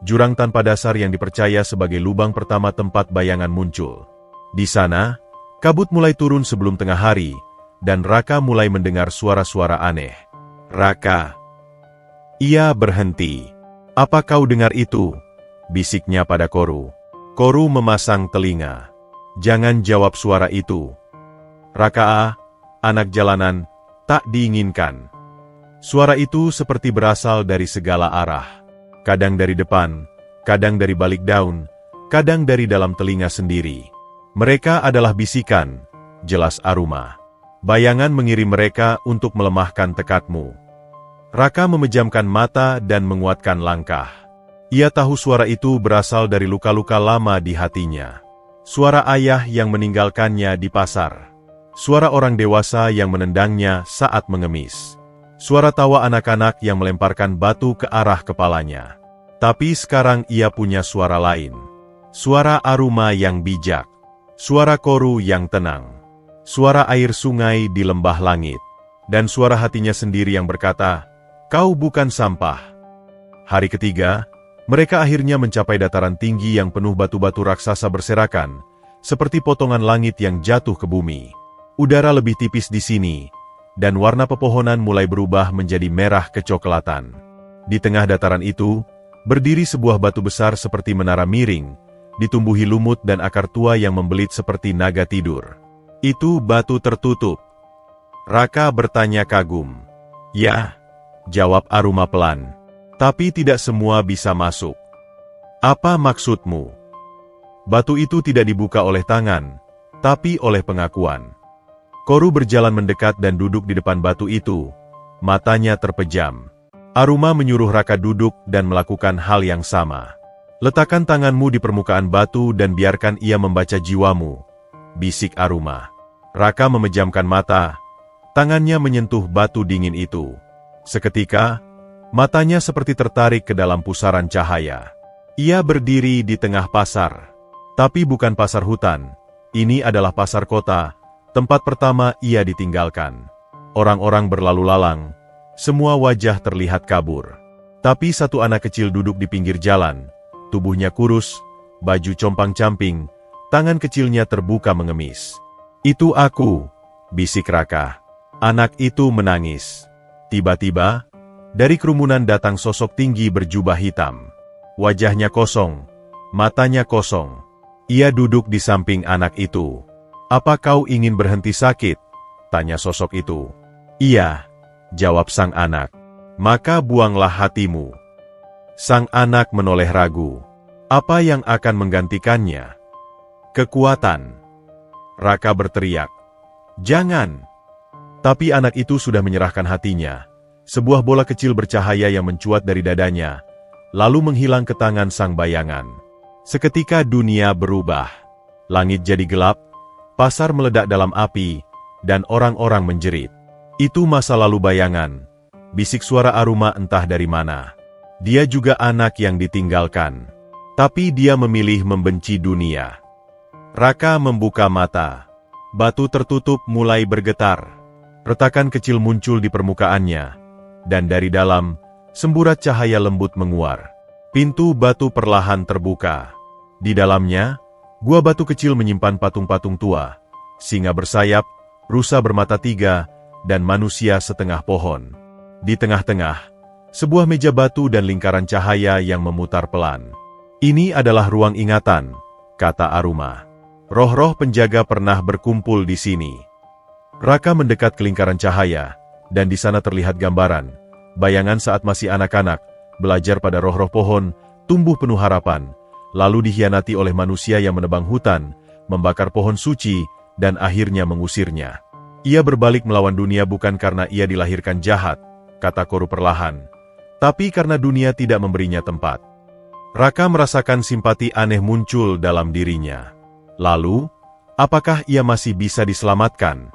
jurang tanpa dasar yang dipercaya sebagai lubang pertama tempat bayangan muncul. Di sana, kabut mulai turun sebelum tengah hari, dan Raka mulai mendengar suara-suara aneh. "Raka!" Ia berhenti. "Apa kau dengar itu?" bisiknya pada Koru. Koru memasang telinga. "Jangan jawab suara itu. Raka, anak jalanan, tak diinginkan." Suara itu seperti berasal dari segala arah. Kadang dari depan, kadang dari balik daun, kadang dari dalam telinga sendiri. "Mereka adalah bisikan," jelas Aruma. "Bayangan mengirim mereka untuk melemahkan tekadmu." Raka memejamkan mata dan menguatkan langkah. Ia tahu suara itu berasal dari luka-luka lama di hatinya. Suara ayah yang meninggalkannya di pasar. Suara orang dewasa yang menendangnya saat mengemis. Suara tawa anak-anak yang melemparkan batu ke arah kepalanya. Tapi sekarang ia punya suara lain. Suara Aruma yang bijak. Suara Koru yang tenang. Suara air sungai di lembah langit. Dan suara hatinya sendiri yang berkata, "Kau bukan sampah." Hari ketiga, mereka akhirnya mencapai dataran tinggi yang penuh batu-batu raksasa berserakan, seperti potongan langit yang jatuh ke bumi. Udara lebih tipis di sini, dan warna pepohonan mulai berubah menjadi merah kecoklatan. Di tengah dataran itu, berdiri sebuah batu besar seperti menara miring, ditumbuhi lumut dan akar tua yang membelit seperti naga tidur. "Itu batu tertutup?" Raka bertanya kagum. "Ya," jawab Aruma pelan. "Tapi tidak semua bisa masuk." "Apa maksudmu?" "Batu itu tidak dibuka oleh tangan, tapi oleh pengakuan." Koru berjalan mendekat dan duduk di depan batu itu, matanya terpejam. Aruma menyuruh Raka duduk dan melakukan hal yang sama. "Letakkan tanganmu di permukaan batu dan biarkan ia membaca jiwamu," bisik Aruma. Raka memejamkan mata, tangannya menyentuh batu dingin itu. Seketika, matanya seperti tertarik ke dalam pusaran cahaya. Ia berdiri di tengah pasar. Tapi bukan pasar hutan, ini adalah pasar kota, tempat pertama ia ditinggalkan. Orang-orang berlalu lalang, semua wajah terlihat kabur. Tapi satu anak kecil duduk di pinggir jalan, tubuhnya kurus, baju compang-camping, tangan kecilnya terbuka mengemis. "Itu aku," bisik Raka. Anak itu menangis. Tiba-tiba, dari kerumunan datang sosok tinggi berjubah hitam. Wajahnya kosong, matanya kosong. Ia duduk di samping anak itu. "Apa kau ingin berhenti sakit?" tanya sosok itu. "Iya," jawab sang anak. "Maka buanglah hatimu." Sang anak menoleh ragu. Apa yang akan menggantikannya? Kekuatan. Raka berteriak, "Jangan!" Tapi anak itu sudah menyerahkan hatinya. Sebuah bola kecil bercahaya yang mencuat dari dadanya, lalu menghilang ke tangan sang bayangan. Seketika dunia berubah. Langit jadi gelap, pasar meledak dalam api, dan orang-orang menjerit. "Itu masa lalu bayangan," bisik suara Aruma entah dari mana. Dia juga anak yang ditinggalkan. Tapi dia memilih membenci dunia. Raka membuka mata. Batu tertutup mulai bergetar. Retakan kecil muncul di permukaannya, dan dari dalam, semburat cahaya lembut menguar. Pintu batu perlahan terbuka. Di dalamnya, gua batu kecil menyimpan patung-patung tua, singa bersayap, rusa bermata tiga, dan manusia setengah pohon. Di tengah-tengah, sebuah meja batu dan lingkaran cahaya yang memutar pelan. "Ini adalah ruang ingatan," kata Aruma. "Roh-roh penjaga pernah berkumpul di sini." Raka mendekat ke lingkaran cahaya, dan di sana terlihat gambaran, bayangan saat masih anak-anak, belajar pada roh-roh pohon, tumbuh penuh harapan, lalu dikhianati oleh manusia yang menebang hutan, membakar pohon suci, dan akhirnya mengusirnya. "Ia berbalik melawan dunia bukan karena ia dilahirkan jahat," kata Koru perlahan, "tapi karena dunia tidak memberinya tempat." Raka merasakan simpati aneh muncul dalam dirinya. Lalu, apakah ia masih bisa diselamatkan?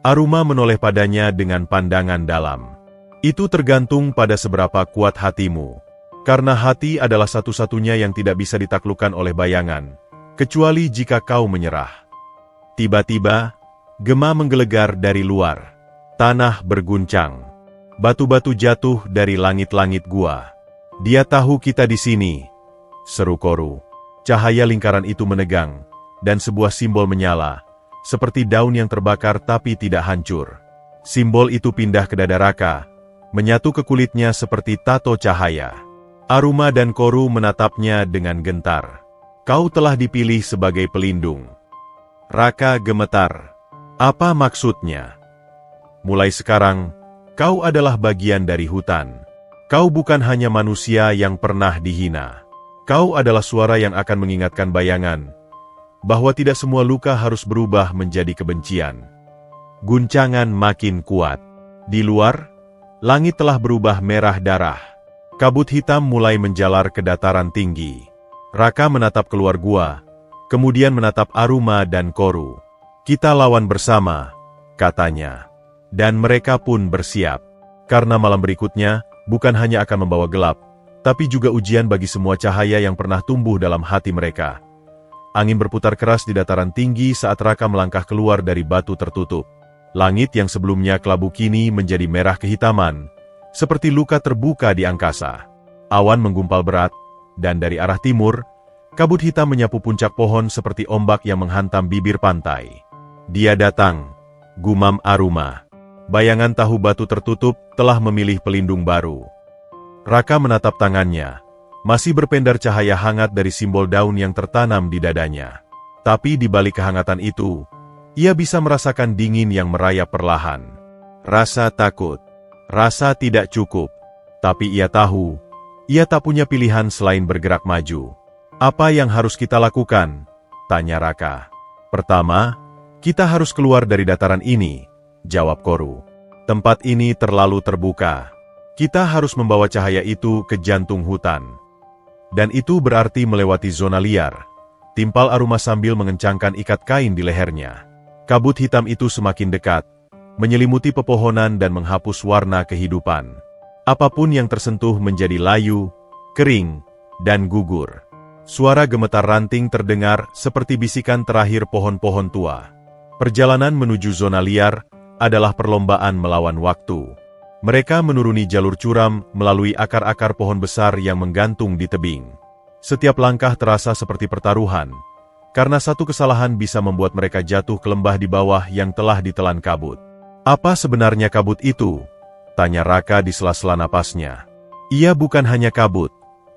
Aruma menoleh padanya dengan pandangan dalam. "Itu tergantung pada seberapa kuat hatimu. Karena hati adalah satu-satunya yang tidak bisa ditaklukkan oleh bayangan, kecuali jika kau menyerah." Tiba-tiba, gema menggelegar dari luar. Tanah berguncang. Batu-batu jatuh dari langit-langit gua. "Dia tahu kita di sini," seru Koru. Cahaya lingkaran itu menegang, dan sebuah simbol menyala, seperti daun yang terbakar tapi tidak hancur. Simbol itu pindah ke dada Raka, menyatu ke kulitnya seperti tato cahaya. Aruma dan Koru menatapnya dengan gentar. "Kau telah dipilih sebagai pelindung." Raka gemetar. "Apa maksudnya?" "Mulai sekarang, kau adalah bagian dari hutan. Kau bukan hanya manusia yang pernah dihina. Kau adalah suara yang akan mengingatkan bayangan bahwa tidak semua luka harus berubah menjadi kebencian." Guncangan makin kuat. Di luar, langit telah berubah merah darah. Kabut hitam mulai menjalar ke dataran tinggi. Raka menatap keluar gua, kemudian menatap Aruma dan Koru. "Kita lawan bersama," katanya. Dan mereka pun bersiap. Karena malam berikutnya bukan hanya akan membawa gelap, tapi juga ujian bagi semua cahaya yang pernah tumbuh dalam hati mereka. Angin berputar keras di dataran tinggi saat Raka melangkah keluar dari batu tertutup. Langit yang sebelumnya kelabu kini menjadi merah kehitaman, seperti luka terbuka di angkasa. Awan menggumpal berat, dan dari arah timur, kabut hitam menyapu puncak pohon seperti ombak yang menghantam bibir pantai. Dia datang, gumam Aruma. Bayangan tahu batu tertutup telah memilih pelindung baru. Raka menatap tangannya, masih berpendar cahaya hangat dari simbol daun yang tertanam di dadanya. Tapi di balik kehangatan itu, ia bisa merasakan dingin yang merayap perlahan. Rasa takut, rasa tidak cukup. Tapi ia tahu, ia tak punya pilihan selain bergerak maju. Apa yang harus kita lakukan? Tanya Raka. Pertama, kita harus keluar dari dataran ini, jawab Koru. Tempat ini terlalu terbuka. Kita harus membawa cahaya itu ke jantung hutan. Dan itu berarti melewati zona liar. Timpal Aruma sambil mengencangkan ikat kain di lehernya. Kabut hitam itu semakin dekat, menyelimuti pepohonan dan menghapus warna kehidupan. Apapun yang tersentuh menjadi layu, kering, dan gugur. Suara gemetar ranting terdengar seperti bisikan terakhir pohon-pohon tua. Perjalanan menuju zona liar adalah perlombaan melawan waktu. Mereka menuruni jalur curam melalui akar-akar pohon besar yang menggantung di tebing. Setiap langkah terasa seperti pertaruhan, karena satu kesalahan bisa membuat mereka jatuh ke lembah di bawah yang telah ditelan kabut. Apa sebenarnya kabut itu? Tanya Raka di sela-sela napasnya. Ia bukan hanya kabut,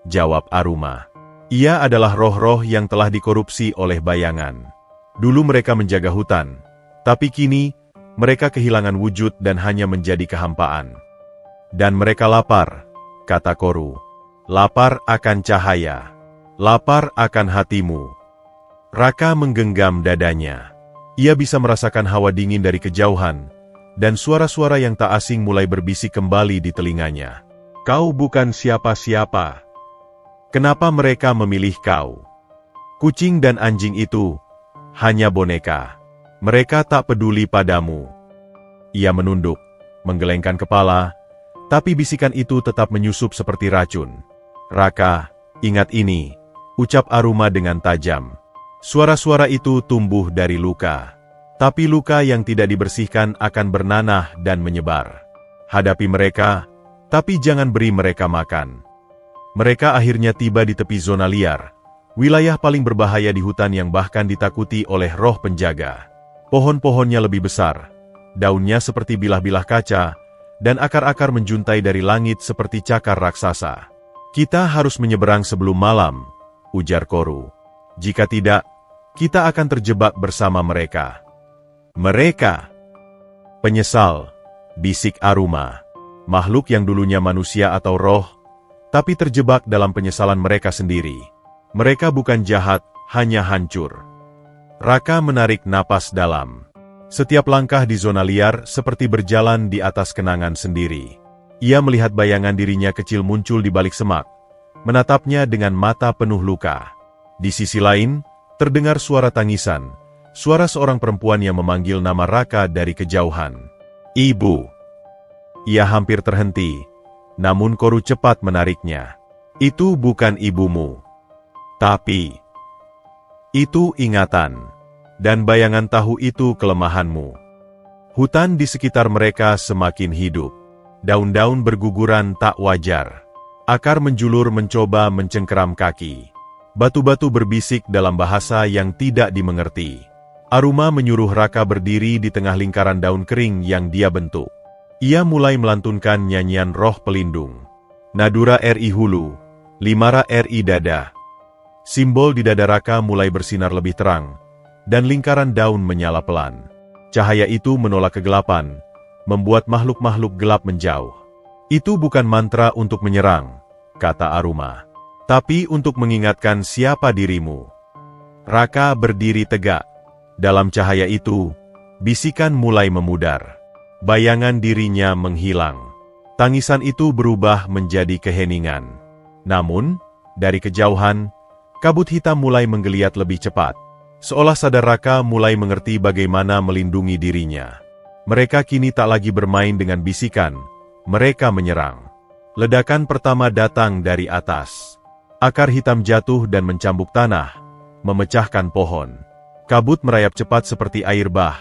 jawab Aruma. Ia adalah roh-roh yang telah dikorupsi oleh bayangan. Dulu mereka menjaga hutan, tapi kini mereka kehilangan wujud dan hanya menjadi kehampaan. Dan mereka lapar, kata Koru. Lapar akan cahaya. Lapar akan hatimu. Raka menggenggam dadanya. Ia bisa merasakan hawa dingin dari kejauhan, dan suara-suara yang tak asing mulai berbisik kembali di telinganya. Kau bukan siapa-siapa. Kenapa mereka memilih kau? Kucing dan anjing itu hanya boneka. Mereka tak peduli padamu. Ia menunduk, menggelengkan kepala, tapi bisikan itu tetap menyusup seperti racun. Raka, ingat ini, ucap Aruma dengan tajam. Suara-suara itu tumbuh dari luka. Tapi luka yang tidak dibersihkan akan bernanah dan menyebar. Hadapi mereka, tapi jangan beri mereka makan. Mereka akhirnya tiba di tepi zona liar, wilayah paling berbahaya di hutan yang bahkan ditakuti oleh roh penjaga. Pohon-pohonnya lebih besar, daunnya seperti bilah-bilah kaca, dan akar-akar menjuntai dari langit seperti cakar raksasa. Kita harus menyeberang sebelum malam, ujar Koru. Jika tidak, kita akan terjebak bersama mereka. Mereka. Penyesal, bisik Aruma. Makhluk yang dulunya manusia atau roh, tapi terjebak dalam penyesalan mereka sendiri. Mereka bukan jahat, hanya hancur. Raka menarik napas dalam. Setiap langkah di zona liar seperti berjalan di atas kenangan sendiri. Ia melihat bayangan dirinya kecil muncul di balik semak, menatapnya dengan mata penuh luka. Di sisi lain, terdengar suara tangisan, suara seorang perempuan yang memanggil nama Raka dari kejauhan. Ibu. Ia hampir terhenti. Namun Koru cepat menariknya. Itu bukan ibumu. Tapi itu ingatan. Dan bayangan tahu itu kelemahanmu. Hutan di sekitar mereka semakin hidup. Daun-daun berguguran tak wajar. Akar menjulur mencoba mencengkeram kaki. Batu-batu berbisik dalam bahasa yang tidak dimengerti. Aruma menyuruh Raka berdiri di tengah lingkaran daun kering yang dia bentuk. Ia mulai melantunkan nyanyian roh pelindung. Nadura Ri Hulu, Limara Ri Dada. Simbol di dada Raka mulai bersinar lebih terang, dan lingkaran daun menyala pelan. Cahaya itu menolak kegelapan, membuat makhluk-makhluk gelap menjauh. Itu bukan mantra untuk menyerang, kata Aruma, tapi untuk mengingatkan siapa dirimu. Raka berdiri tegak. Dalam cahaya itu, bisikan mulai memudar. Bayangan dirinya menghilang. Tangisan itu berubah menjadi keheningan. Namun, dari kejauhan, kabut hitam mulai menggeliat lebih cepat. Seolah sadar Raka mulai mengerti bagaimana melindungi dirinya. Mereka kini tak lagi bermain dengan bisikan, mereka menyerang. Ledakan pertama datang dari atas. Akar hitam jatuh dan mencambuk tanah, memecahkan pohon. Kabut merayap cepat seperti air bah,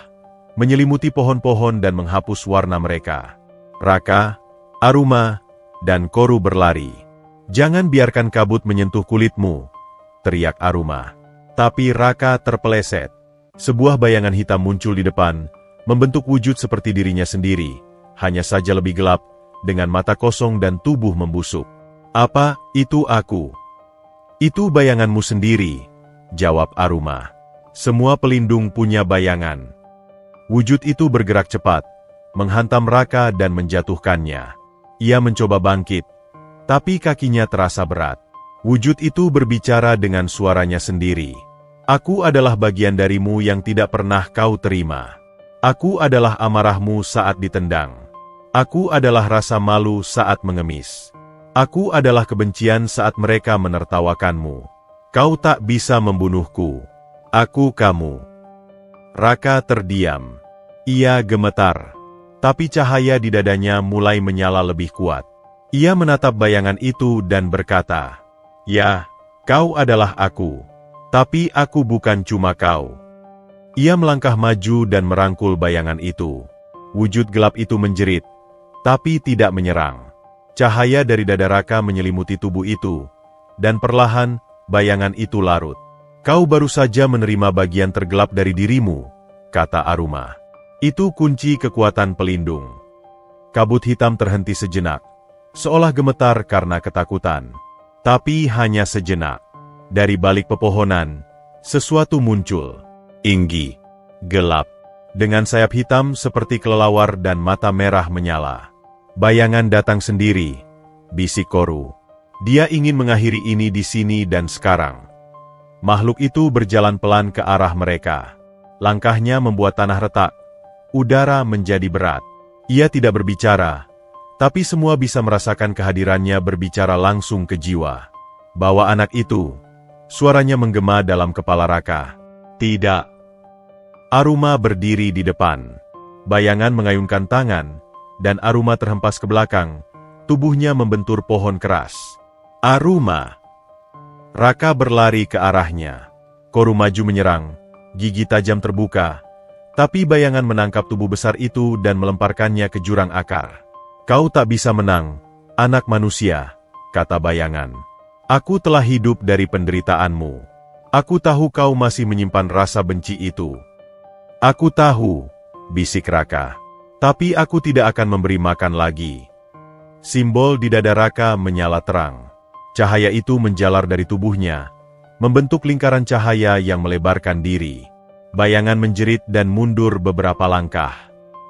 menyelimuti pohon-pohon dan menghapus warna mereka. Raka, Aruma, dan Koru berlari. "Jangan biarkan kabut menyentuh kulitmu," teriak Aruma. Tapi Raka terpeleset. Sebuah bayangan hitam muncul di depan, membentuk wujud seperti dirinya sendiri, hanya saja lebih gelap, dengan mata kosong dan tubuh membusuk. "Apa, itu aku?" "Itu bayanganmu sendiri," jawab Aruma. "Semua pelindung punya bayangan." Wujud itu bergerak cepat, menghantam Raka dan menjatuhkannya. Ia mencoba bangkit, tapi kakinya terasa berat. Wujud itu berbicara dengan suaranya sendiri. "Aku adalah bagian darimu yang tidak pernah kau terima. Aku adalah amarahmu saat ditendang. Aku adalah rasa malu saat mengemis. Aku adalah kebencian saat mereka menertawakanmu. Kau tak bisa membunuhku. Aku kamu." Raka terdiam. Ia gemetar, tapi cahaya di dadanya mulai menyala lebih kuat. Ia menatap bayangan itu dan berkata, "Ya, kau adalah aku. Tapi aku bukan cuma kau." Ia melangkah maju dan merangkul bayangan itu. Wujud gelap itu menjerit, tapi tidak menyerang. Cahaya dari dada Raka menyelimuti tubuh itu, dan perlahan bayangan itu larut. "Kau baru saja menerima bagian tergelap dari dirimu," kata Aruma. "Itu kunci kekuatan pelindung." Kabut hitam terhenti sejenak, seolah gemetar karena ketakutan. Tapi hanya sejenak. Dari balik pepohonan, sesuatu muncul. Tinggi, gelap, dengan sayap hitam seperti kelelawar dan mata merah menyala. "Bayangan datang sendiri," bisik Koru. "Dia ingin mengakhiri ini di sini dan sekarang." Makhluk itu berjalan pelan ke arah mereka. Langkahnya membuat tanah retak. Udara menjadi berat. Ia tidak berbicara, tapi semua bisa merasakan kehadirannya berbicara langsung ke jiwa. "Bawa anak itu," suaranya menggema dalam kepala Raka. "Tidak." Aruma berdiri di depan. Bayangan mengayunkan tangan, dan Aruma terhempas ke belakang, tubuhnya membentur pohon keras. "Aruma!" Raka berlari ke arahnya. Koru maju menyerang, gigi tajam terbuka, tapi bayangan menangkap tubuh besar itu dan melemparkannya ke jurang akar. "Kau tak bisa menang, anak manusia," kata bayangan. "Aku telah hidup dari penderitaanmu. Aku tahu kau masih menyimpan rasa benci itu." "Aku tahu," bisik Raka. "Tapi aku tidak akan memberi makan lagi." Simbol di dada Raka menyala terang. Cahaya itu menjalar dari tubuhnya, membentuk lingkaran cahaya yang melebarkan diri. Bayangan menjerit dan mundur beberapa langkah.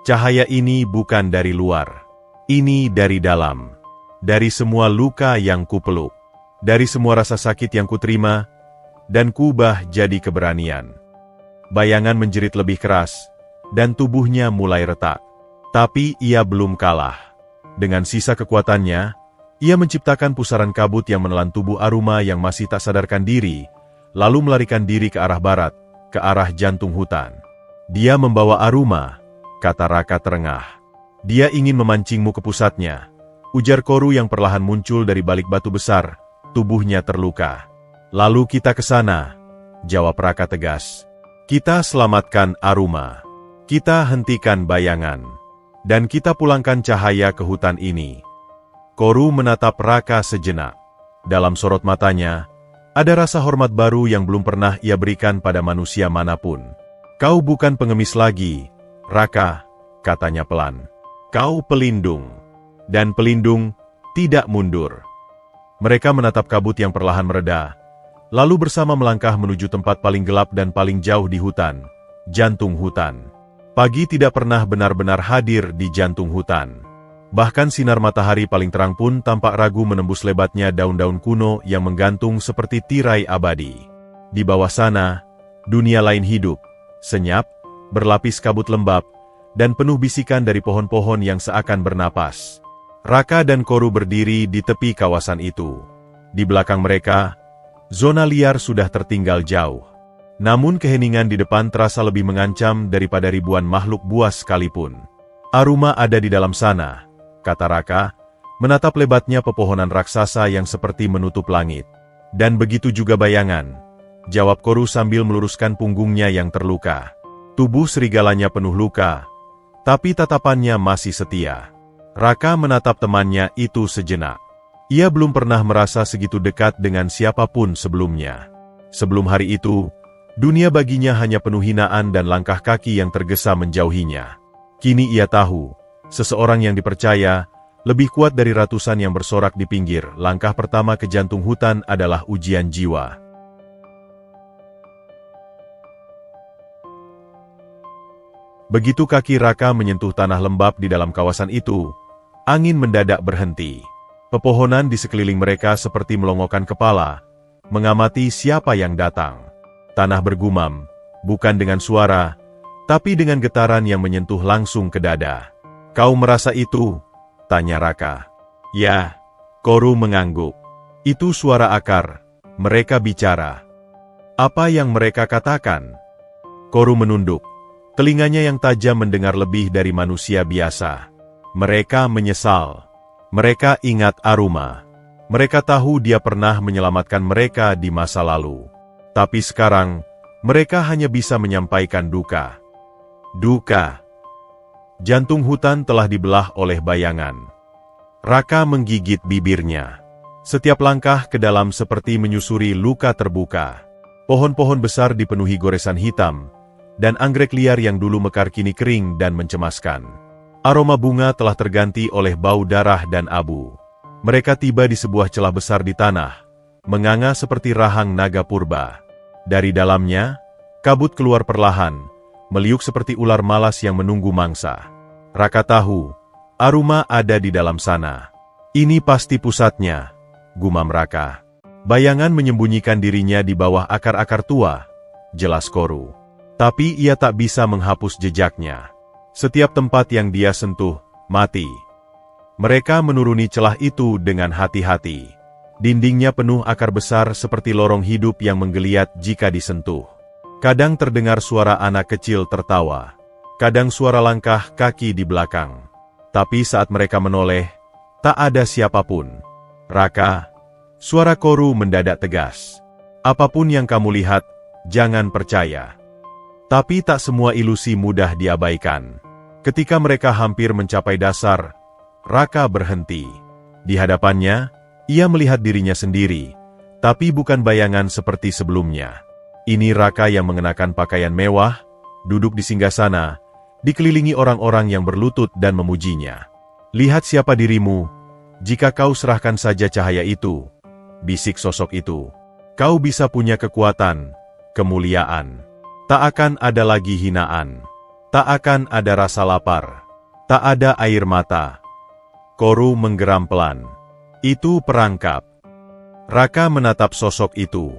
Cahaya ini bukan dari luar. Ini dari dalam. Dari semua luka yang kupeluk. Dari semua rasa sakit yang kuterima, dan kubah jadi keberanian. Bayangan menjerit lebih keras, dan tubuhnya mulai retak. Tapi ia belum kalah. Dengan sisa kekuatannya, ia menciptakan pusaran kabut yang menelan tubuh Aruma yang masih tak sadarkan diri, lalu melarikan diri ke arah barat, ke arah jantung hutan. "Dia membawa Aruma," kata Raka terengah. "Dia ingin memancingmu ke pusatnya," ujar Koru yang perlahan muncul dari balik batu besar, tubuhnya terluka. "Lalu kita ke sana," jawab Raka tegas. "Kita selamatkan Aruma. Kita hentikan bayangan. Dan kita pulangkan cahaya ke hutan ini." Koru menatap Raka sejenak. Dalam sorot matanya, ada rasa hormat baru yang belum pernah ia berikan pada manusia manapun. "Kau bukan pengemis lagi, Raka," katanya pelan. "Kau pelindung. Dan pelindung tidak mundur." Mereka menatap kabut yang perlahan mereda, lalu bersama melangkah menuju tempat paling gelap dan paling jauh di hutan, jantung hutan. Pagi tidak pernah benar-benar hadir di jantung hutan. Bahkan sinar matahari paling terang pun tampak ragu menembus lebatnya daun-daun kuno yang menggantung seperti tirai abadi. Di bawah sana, dunia lain hidup, senyap, berlapis kabut lembab, dan penuh bisikan dari pohon-pohon yang seakan bernapas. Raka dan Koru berdiri di tepi kawasan itu. Di belakang mereka, zona liar sudah tertinggal jauh. Namun keheningan di depan terasa lebih mengancam daripada ribuan makhluk buas sekalipun. "Aruma ada di dalam sana," kata Raka, menatap lebatnya pepohonan raksasa yang seperti menutup langit. Dan begitu juga bayangan, jawab Koru sambil meluruskan punggungnya yang terluka. Tubuh serigalanya penuh luka, tapi tatapannya masih setia. Raka menatap temannya itu sejenak. Ia belum pernah merasa segitu dekat dengan siapapun sebelumnya. Sebelum hari itu, dunia baginya hanya penuh hinaan dan langkah kaki yang tergesa menjauhinya. Kini ia tahu, seseorang yang dipercaya, lebih kuat dari ratusan yang bersorak di pinggir. Langkah pertama ke jantung hutan adalah ujian jiwa. Begitu kaki Raka menyentuh tanah lembab di dalam kawasan itu, angin mendadak berhenti. Pepohonan di sekeliling mereka seperti melongokkan kepala, mengamati siapa yang datang. Tanah bergumam, bukan dengan suara, tapi dengan getaran yang menyentuh langsung ke dada. "Kau merasa itu?" tanya Raka. "Ya," Koru mengangguk. "Itu suara akar. Mereka bicara." "Apa yang mereka katakan?" Koru menunduk. Telinganya yang tajam mendengar lebih dari manusia biasa. "Mereka menyesal. Mereka ingat Aruma. Mereka tahu dia pernah menyelamatkan mereka di masa lalu. Tapi sekarang, mereka hanya bisa menyampaikan duka." Duka. Jantung hutan telah dibelah oleh bayangan. Raka menggigit bibirnya. Setiap langkah ke dalam seperti menyusuri luka terbuka. Pohon-pohon besar dipenuhi goresan hitam, dan anggrek liar yang dulu mekar kini kering dan mencemaskan. Aroma bunga telah terganti oleh bau darah dan abu. Mereka tiba di sebuah celah besar di tanah, menganga seperti rahang naga purba. Dari dalamnya, kabut keluar perlahan, meliuk seperti ular malas yang menunggu mangsa. Raka tahu, Aruma ada di dalam sana. "Ini pasti pusatnya," gumam Raka. Bayangan menyembunyikan dirinya di bawah akar-akar tua, jelas Koru. Tapi ia tak bisa menghapus jejaknya. Setiap tempat yang dia sentuh, mati. Mereka menuruni celah itu dengan hati-hati. Dindingnya penuh akar besar seperti lorong hidup yang menggeliat jika disentuh. Kadang terdengar suara anak kecil tertawa. Kadang suara langkah kaki di belakang. Tapi saat mereka menoleh, tak ada siapapun. "Raka," suara Koru mendadak tegas. "Apapun yang kamu lihat, jangan percaya." Tapi tak semua ilusi mudah diabaikan. Ketika mereka hampir mencapai dasar, Raka berhenti. Di hadapannya, ia melihat dirinya sendiri, tapi bukan bayangan seperti sebelumnya. Ini Raka yang mengenakan pakaian mewah, duduk di singgasana, dikelilingi orang-orang yang berlutut dan memujinya. "Lihat siapa dirimu, jika kau serahkan saja cahaya itu," bisik sosok itu. "Kau bisa punya kekuatan, kemuliaan. Tak akan ada lagi hinaan. Tak akan ada rasa lapar. Tak ada air mata." Koru menggeram pelan. "Itu perangkap." Raka menatap sosok itu.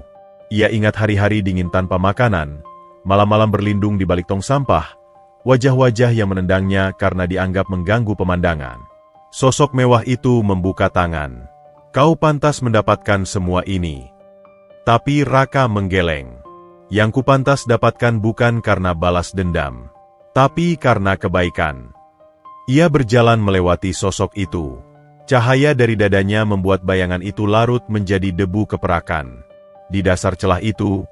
Ia ingat hari-hari dingin tanpa makanan, malam-malam berlindung di balik tong sampah, wajah-wajah yang menendangnya karena dianggap mengganggu pemandangan. Sosok mewah itu membuka tangan. "Kau pantas mendapatkan semua ini." Tapi Raka menggeleng. "Yang kupantas dapatkan bukan karena balas dendam, tapi karena kebaikan." Ia berjalan melewati sosok itu. Cahaya dari dadanya membuat bayangan itu larut menjadi debu keperakan. Di dasar celah itu,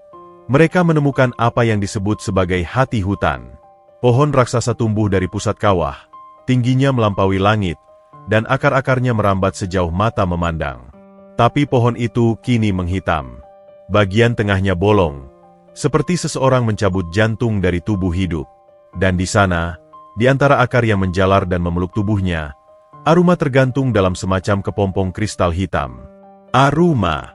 mereka menemukan apa yang disebut sebagai hati hutan. Pohon raksasa tumbuh dari pusat kawah, tingginya melampaui langit, dan akar-akarnya merambat sejauh mata memandang. Tapi pohon itu kini menghitam. Bagian tengahnya bolong, seperti seseorang mencabut jantung dari tubuh hidup. Dan di sana, di antara akar yang menjalar dan memeluk tubuhnya, Aruma tergantung dalam semacam kepompong kristal hitam. "Aruma!"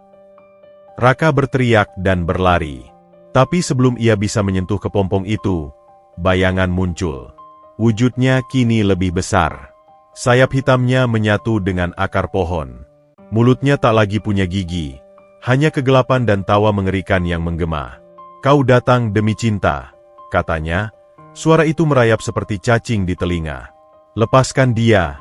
Raka berteriak dan berlari. Tapi sebelum ia bisa menyentuh kepompong itu, bayangan muncul. Wujudnya kini lebih besar. Sayap hitamnya menyatu dengan akar pohon. Mulutnya tak lagi punya gigi, hanya kegelapan dan tawa mengerikan yang menggema. "Kau datang demi cinta," katanya. Suara itu merayap seperti cacing di telinga. "Lepaskan dia,"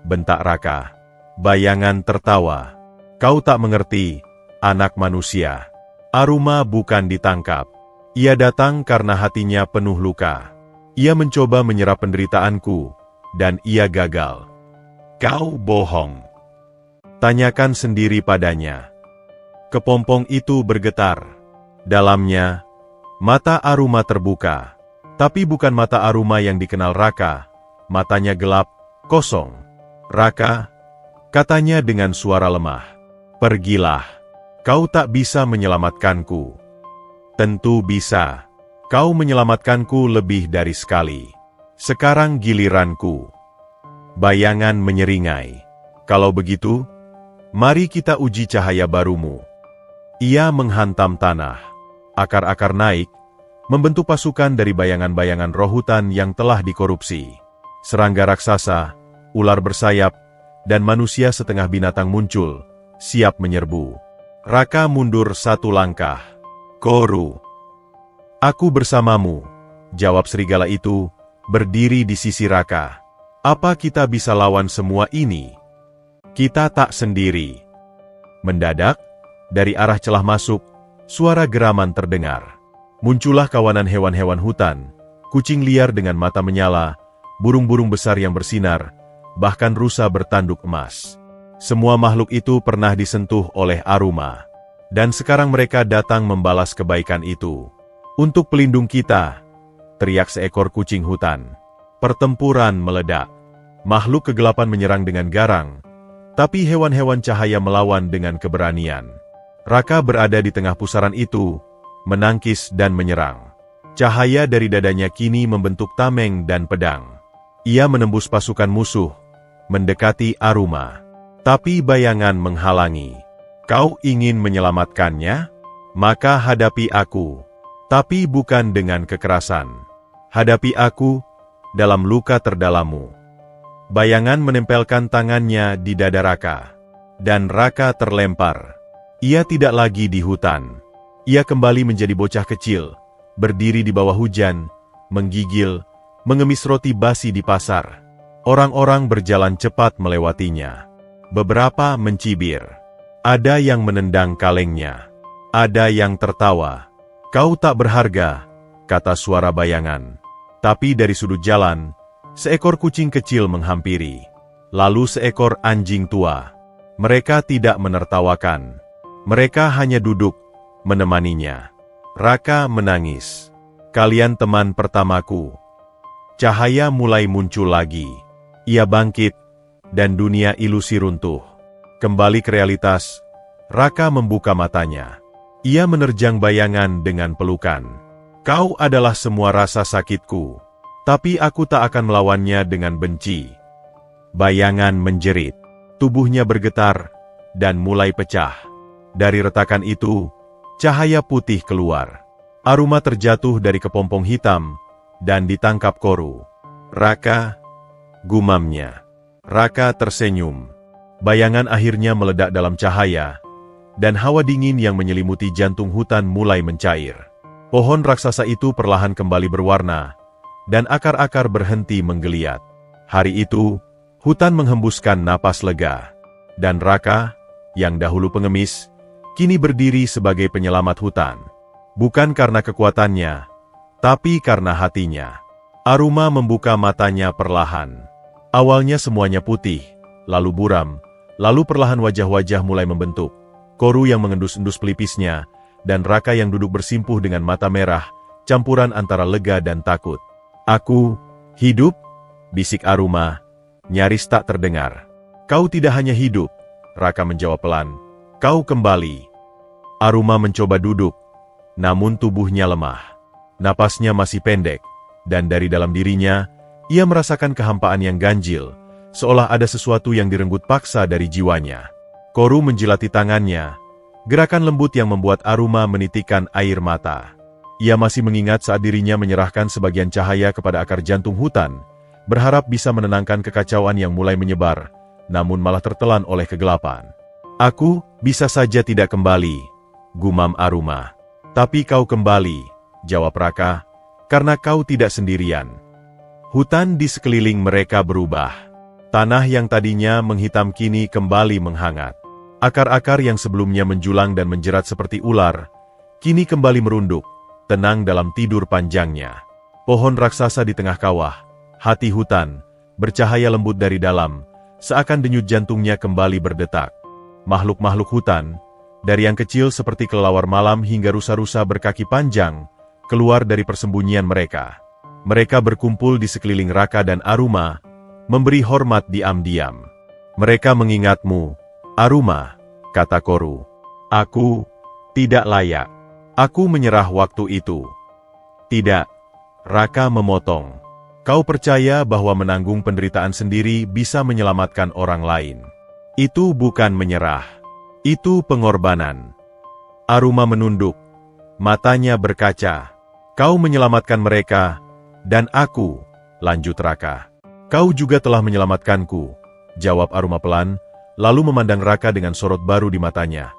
bentak Raka. Bayangan tertawa. "Kau tak mengerti, anak manusia. Aruma bukan ditangkap. Ia datang karena hatinya penuh luka. Ia mencoba menyerap penderitaanku, dan ia gagal." "Kau bohong," Tanyakan sendiri padanya. Kepompong itu bergetar. Dalamnya, mata Aruma terbuka. Tapi bukan mata Aruma yang dikenal Raka. Matanya gelap, kosong. Raka, katanya dengan suara lemah. Pergilah. Kau tak bisa menyelamatkanku. Tentu bisa. Kau menyelamatkanku lebih dari sekali. Sekarang giliranku. Bayangan menyeringai. Kalau begitu, mari kita uji cahaya barumu. Ia menghantam tanah. Akar-akar naik, membentuk pasukan dari bayangan-bayangan roh hutan yang telah dikorupsi. Serangga raksasa, ular bersayap, dan manusia setengah binatang muncul, siap menyerbu. Raka mundur satu langkah. Koru. Aku bersamamu, jawab serigala itu, berdiri di sisi Raka. Apa kita bisa lawan semua ini? Kita tak sendiri. Mendadak, dari arah celah masuk, suara geraman terdengar. Muncullah kawanan hewan-hewan hutan, kucing liar dengan mata menyala, burung-burung besar yang bersinar, bahkan rusa bertanduk emas. Semua makhluk itu pernah disentuh oleh Aruma. Dan sekarang mereka datang membalas kebaikan itu. Untuk pelindung kita, teriak seekor kucing hutan. Pertempuran meledak. Makhluk kegelapan menyerang dengan garang, tapi hewan-hewan cahaya melawan dengan keberanian. Raka berada di tengah pusaran itu, menangkis dan menyerang. Cahaya dari dadanya kini membentuk tameng dan pedang. Ia menembus pasukan musuh, mendekati Aruma. Tapi bayangan menghalangi. Kau ingin menyelamatkannya? Maka hadapi aku. Tapi bukan dengan kekerasan. Hadapi aku dalam luka terdalammu. Bayangan menempelkan tangannya di dada Raka. Dan Raka terlempar. Ia tidak lagi di hutan. Ia kembali menjadi bocah kecil, berdiri di bawah hujan, menggigil, mengemis roti basi di pasar. Orang-orang berjalan cepat melewatinya. Beberapa mencibir. Ada yang menendang kalengnya. Ada yang tertawa. Kau tak berharga, kata suara bayangan. Tapi dari sudut jalan, seekor kucing kecil menghampiri. Lalu seekor anjing tua. Mereka tidak menertawakan. Mereka hanya duduk, menemaninya. Raka menangis. Kalian teman pertamaku. Cahaya mulai muncul lagi. Ia bangkit, dan dunia ilusi runtuh. Kembali ke realitas, Raka membuka matanya. Ia menerjang bayangan dengan pelukan. Kau adalah semua rasa sakitku, tapi aku tak akan melawannya dengan benci. Bayangan menjerit, tubuhnya bergetar, dan mulai pecah. Dari retakan itu, cahaya putih keluar. Aruma terjatuh dari kepompong hitam, dan ditangkap Koru. Raka, gumamnya. Raka tersenyum. Bayangan akhirnya meledak dalam cahaya, dan hawa dingin yang menyelimuti jantung hutan mulai mencair. Pohon raksasa itu perlahan kembali berwarna, dan akar-akar berhenti menggeliat. Hari itu, hutan menghembuskan napas lega. Dan Raka, yang dahulu pengemis, kini berdiri sebagai penyelamat hutan. Bukan karena kekuatannya, tapi karena hatinya. Aruma membuka matanya perlahan. Awalnya semuanya putih, lalu buram, lalu perlahan wajah-wajah mulai membentuk. Koru yang mengendus-endus pelipisnya, dan Raka yang duduk bersimpuh dengan mata merah, campuran antara lega dan takut. Aku, hidup? Bisik Aruma, nyaris tak terdengar. Kau tidak hanya hidup, Raka menjawab pelan. Kau kembali. Aruma mencoba duduk, namun tubuhnya lemah. Napasnya masih pendek, dan dari dalam dirinya, ia merasakan kehampaan yang ganjil, seolah ada sesuatu yang direnggut paksa dari jiwanya. Koru menjilati tangannya, gerakan lembut yang membuat Aruma menitikkan air mata. Ia masih mengingat saat dirinya menyerahkan sebagian cahaya kepada akar jantung hutan, berharap bisa menenangkan kekacauan yang mulai menyebar, namun malah tertelan oleh kegelapan. Aku bisa saja tidak kembali, gumam Aruma. Tapi kau kembali, jawab Raka, karena kau tidak sendirian. Hutan di sekeliling mereka berubah. Tanah yang tadinya menghitam kini kembali menghangat. Akar-akar yang sebelumnya menjulang dan menjerat seperti ular, kini kembali merunduk, tenang dalam tidur panjangnya. Pohon raksasa di tengah kawah, hati hutan, bercahaya lembut dari dalam, seakan denyut jantungnya kembali berdetak. makhluk-makhluk hutan, dari yang kecil seperti kelelawar malam hingga rusa-rusa berkaki panjang, keluar dari persembunyian mereka. Mereka berkumpul di sekeliling Raka dan Aruma, memberi hormat diam-diam. Mereka mengingatmu, Aruma, kata Koru. Aku tidak layak. Aku menyerah waktu itu. Tidak, Raka memotong. Kau percaya bahwa menanggung penderitaan sendiri bisa menyelamatkan orang lain. Itu bukan menyerah. Itu pengorbanan. Aruma menunduk. Matanya berkaca. Kau menyelamatkan mereka, dan aku, lanjut Raka. Kau juga telah menyelamatkanku, jawab Aruma pelan, lalu memandang Raka dengan sorot baru di matanya.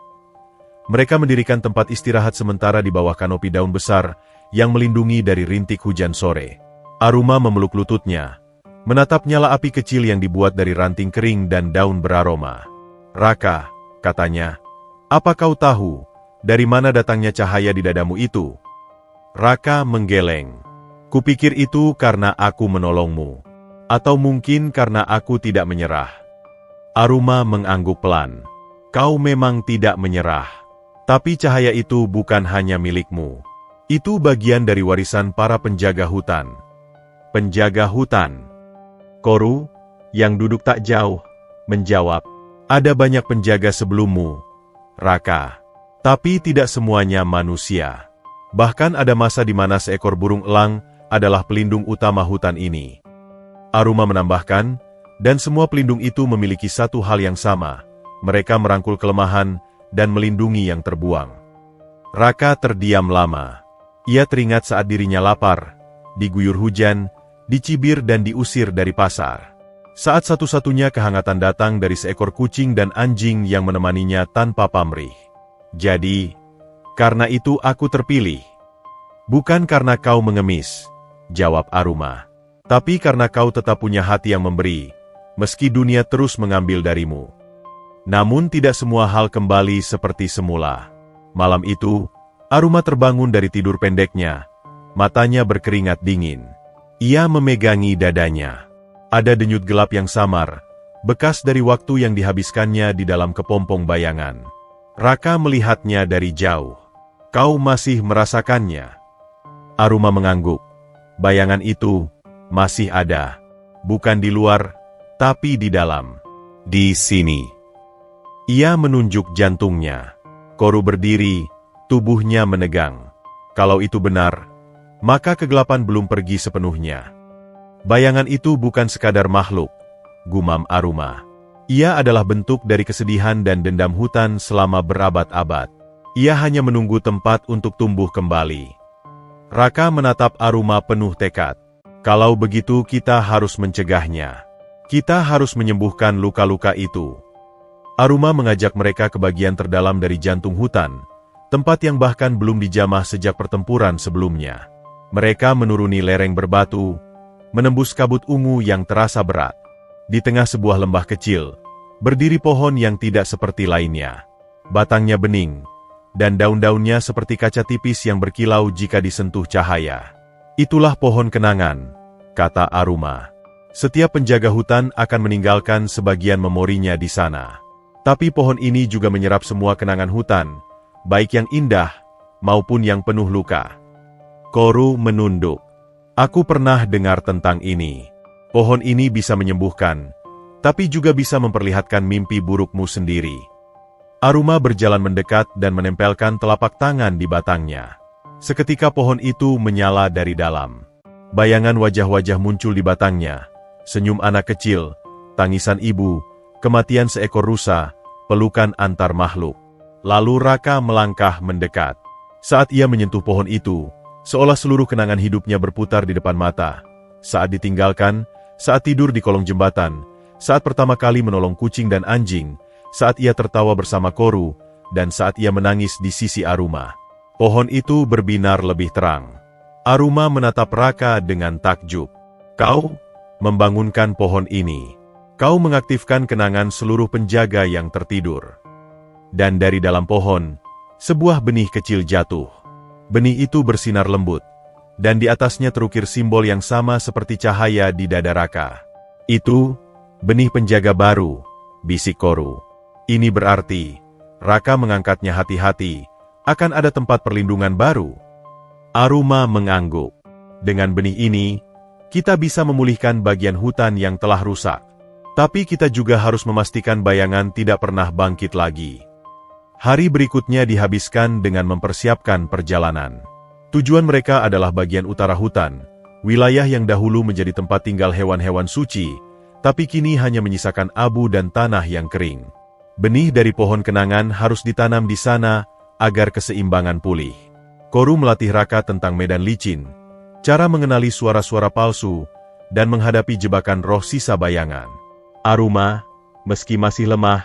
Mereka mendirikan tempat istirahat sementara di bawah kanopi daun besar yang melindungi dari rintik hujan sore. Aruma memeluk lututnya, menatap nyala api kecil yang dibuat dari ranting kering dan daun beraroma. Raka, katanya, apa kau tahu dari mana datangnya cahaya di dadamu itu? Raka menggeleng. Kupikir itu karena aku menolongmu. Atau mungkin karena aku tidak menyerah. Aruma mengangguk pelan. Kau memang tidak menyerah. Tapi cahaya itu bukan hanya milikmu. Itu bagian dari warisan para penjaga hutan. Penjaga hutan. Koru, yang duduk tak jauh, menjawab, ada banyak penjaga sebelummu, Raka. Tapi tidak semuanya manusia. Bahkan ada masa di mana seekor burung elang adalah pelindung utama hutan ini. Aruma menambahkan, dan semua pelindung itu memiliki satu hal yang sama. Mereka merangkul kelemahan dan melindungi yang terbuang. Raka terdiam lama. Ia teringat saat dirinya lapar, diguyur hujan, dicibir dan diusir dari pasar. Saat satu-satunya kehangatan datang dari seekor kucing dan anjing yang menemaninya tanpa pamrih. Jadi, karena itu aku terpilih. Bukan karena kau mengemis, jawab Aruma. Tapi karena kau tetap punya hati yang memberi, meski dunia terus mengambil darimu. Namun tidak semua hal kembali seperti semula. Malam itu, Aruma terbangun dari tidur pendeknya. Matanya berkeringat dingin. Ia memegangi dadanya. Ada denyut gelap yang samar, bekas dari waktu yang dihabiskannya di dalam kepompong bayangan. Raka melihatnya dari jauh. Kau masih merasakannya? Aruma mengangguk. Bayangan itu masih ada. Bukan di luar, tapi di dalam. Di sini. Ia menunjuk jantungnya. Koru berdiri, tubuhnya menegang. Kalau itu benar, maka kegelapan belum pergi sepenuhnya. Bayangan itu bukan sekadar makhluk, gumam Aruma. Ia adalah bentuk dari kesedihan dan dendam hutan selama berabad-abad. Ia hanya menunggu tempat untuk tumbuh kembali. Raka menatap Aruma penuh tekad. Kalau begitu kita harus mencegahnya. Kita harus menyembuhkan luka-luka itu. Aruma mengajak mereka ke bagian terdalam dari jantung hutan, tempat yang bahkan belum dijamah sejak pertempuran sebelumnya. Mereka menuruni lereng berbatu, menembus kabut ungu yang terasa berat. Di tengah sebuah lembah kecil, berdiri pohon yang tidak seperti lainnya. Batangnya bening, dan daun-daunnya seperti kaca tipis yang berkilau jika disentuh cahaya. Itulah pohon kenangan, kata Aruma. Setiap penjaga hutan akan meninggalkan sebagian memorinya di sana. Tapi pohon ini juga menyerap semua kenangan hutan, baik yang indah maupun yang penuh luka. Koru menunduk. Aku pernah dengar tentang ini. Pohon ini bisa menyembuhkan, tapi juga bisa memperlihatkan mimpi burukmu sendiri. Aruma berjalan mendekat dan menempelkan telapak tangan di batangnya. Seketika pohon itu menyala dari dalam. Bayangan wajah-wajah muncul di batangnya. Senyum anak kecil, tangisan ibu, kematian seekor rusa, pelukan antar makhluk. Lalu Raka melangkah mendekat. Saat ia menyentuh pohon itu, seolah seluruh kenangan hidupnya berputar di depan mata. Saat ditinggalkan, saat tidur di kolong jembatan, saat pertama kali menolong kucing dan anjing, saat ia tertawa bersama Koru, dan saat ia menangis di sisi Aruma. Pohon itu berbinar lebih terang. Aruma menatap Raka dengan takjub. Kau membangunkan pohon ini. Kau mengaktifkan kenangan seluruh penjaga yang tertidur. Dan dari dalam pohon, sebuah benih kecil jatuh. Benih itu bersinar lembut, dan di atasnya terukir simbol yang sama seperti cahaya di dada Raka. Itu, benih penjaga baru, bisik Koru. Ini berarti, Raka mengangkatnya hati-hati, akan ada tempat perlindungan baru. Aruma mengangguk. Dengan benih ini, kita bisa memulihkan bagian hutan yang telah rusak. Tapi kita juga harus memastikan bayangan tidak pernah bangkit lagi. Hari berikutnya dihabiskan dengan mempersiapkan perjalanan. Tujuan mereka adalah bagian utara hutan, wilayah yang dahulu menjadi tempat tinggal hewan-hewan suci, tapi kini hanya menyisakan abu dan tanah yang kering. Benih dari pohon kenangan harus ditanam di sana agar keseimbangan pulih. Koru melatih Raka tentang medan licin, cara mengenali suara-suara palsu, dan menghadapi jebakan roh sisa bayangan. Aruma, meski masih lemah,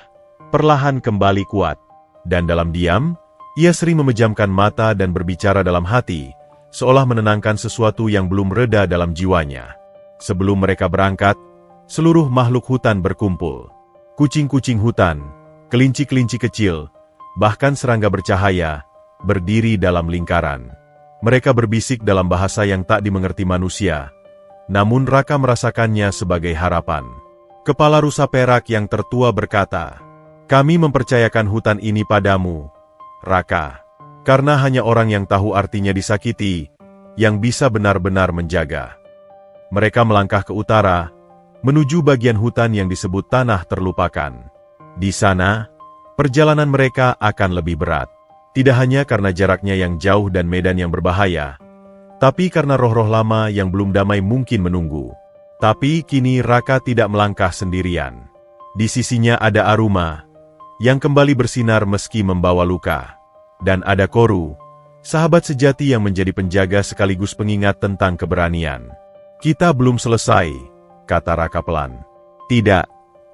perlahan kembali kuat. Dan dalam diam, ia sering memejamkan mata dan berbicara dalam hati, seolah menenangkan sesuatu yang belum reda dalam jiwanya. Sebelum mereka berangkat, seluruh makhluk hutan berkumpul. Kucing-kucing hutan, kelinci-kelinci kecil, bahkan serangga bercahaya, berdiri dalam lingkaran. Mereka berbisik dalam bahasa yang tak dimengerti manusia, namun Raka merasakannya sebagai harapan. Kepala rusa perak yang tertua berkata, "Kami mempercayakan hutan ini padamu, Raka, karena hanya orang yang tahu artinya disakiti, yang bisa benar-benar menjaga." Mereka melangkah ke utara, menuju bagian hutan yang disebut tanah terlupakan. Di sana, perjalanan mereka akan lebih berat. Tidak hanya karena jaraknya yang jauh dan medan yang berbahaya, tapi karena roh-roh lama yang belum damai mungkin menunggu. Tapi kini Raka tidak melangkah sendirian. Di sisinya ada Aruma, yang kembali bersinar meski membawa luka. Dan ada Koru, sahabat sejati yang menjadi penjaga sekaligus pengingat tentang keberanian. "Kita belum selesai," kata Raka pelan. "Tidak,"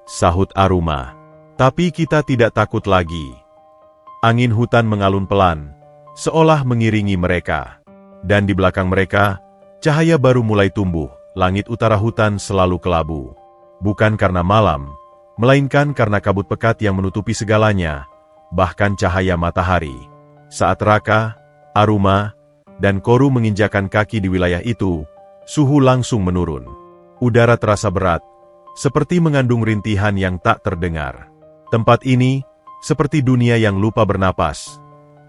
sahut Aruma. "Tapi kita tidak takut lagi." Angin hutan mengalun pelan, seolah mengiringi mereka. Dan di belakang mereka, cahaya baru mulai tumbuh, langit utara hutan selalu kelabu. Bukan karena malam, melainkan karena kabut pekat yang menutupi segalanya, bahkan cahaya matahari. Saat Raka, Aruma, dan Koru menginjakan kaki di wilayah itu, suhu langsung menurun. Udara terasa berat, seperti mengandung rintihan yang tak terdengar. "Tempat ini, seperti dunia yang lupa bernapas,"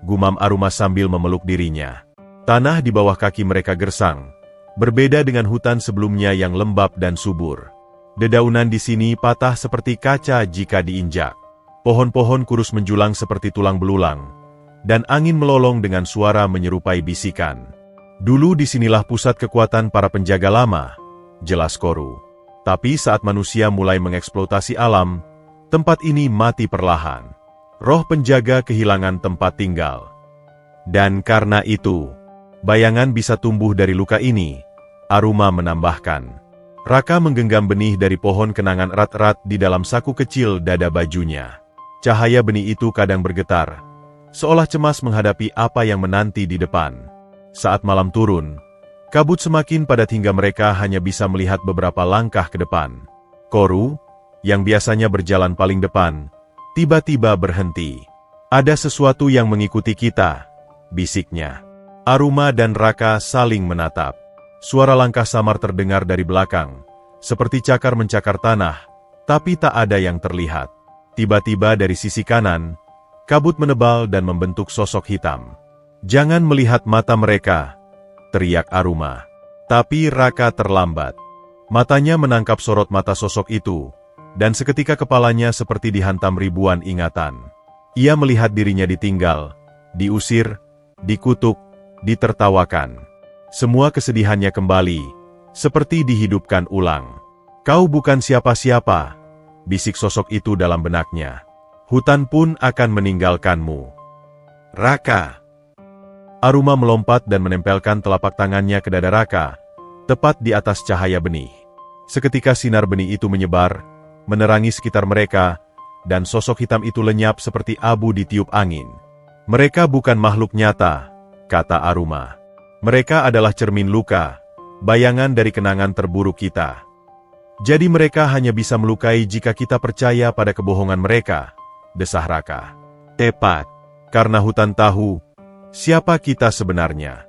gumam Aruma sambil memeluk dirinya. Tanah di bawah kaki mereka gersang, berbeda dengan hutan sebelumnya yang lembab dan subur. Dedaunan di sini patah seperti kaca jika diinjak. Pohon-pohon kurus menjulang seperti tulang belulang, dan angin melolong dengan suara menyerupai bisikan. "Dulu disinilah pusat kekuatan para penjaga lama," jelas Koru. "Tapi saat manusia mulai mengeksploitasi alam, tempat ini mati perlahan. Roh penjaga kehilangan tempat tinggal. Dan karena itu, bayangan bisa tumbuh dari luka ini," Aruma menambahkan. Raka menggenggam benih dari pohon kenangan erat-erat di dalam saku kecil dada bajunya. Cahaya benih itu kadang bergetar, seolah cemas menghadapi apa yang menanti di depan. Saat malam turun, kabut semakin padat hingga mereka hanya bisa melihat beberapa langkah ke depan. Koru, yang biasanya berjalan paling depan, tiba-tiba berhenti. "Ada sesuatu yang mengikuti kita," bisiknya. Aruma dan Raka saling menatap. Suara langkah samar terdengar dari belakang, seperti cakar mencakar tanah, tapi tak ada yang terlihat. Tiba-tiba dari sisi kanan, kabut menebal dan membentuk sosok hitam. "Jangan melihat mata mereka," teriak Aruma. Tapi Raka terlambat. Matanya menangkap sorot mata sosok itu, dan seketika kepalanya seperti dihantam ribuan ingatan. Ia melihat dirinya ditinggal, diusir, dikutuk, ditertawakan. Semua kesedihannya kembali, seperti dihidupkan ulang. "Kau bukan siapa-siapa," bisik sosok itu dalam benaknya. "Hutan pun akan meninggalkanmu, Raka." Aruma melompat dan menempelkan telapak tangannya ke dada Raka, tepat di atas cahaya benih. Seketika sinar benih itu menyebar, menerangi sekitar mereka, dan sosok hitam itu lenyap seperti abu ditiup angin. "Mereka bukan makhluk nyata," kata Aruma. "Mereka adalah cermin luka, bayangan dari kenangan terburuk kita. Jadi mereka hanya bisa melukai jika kita percaya pada kebohongan mereka," desah Raka. "Tepat, karena hutan tahu siapa kita sebenarnya."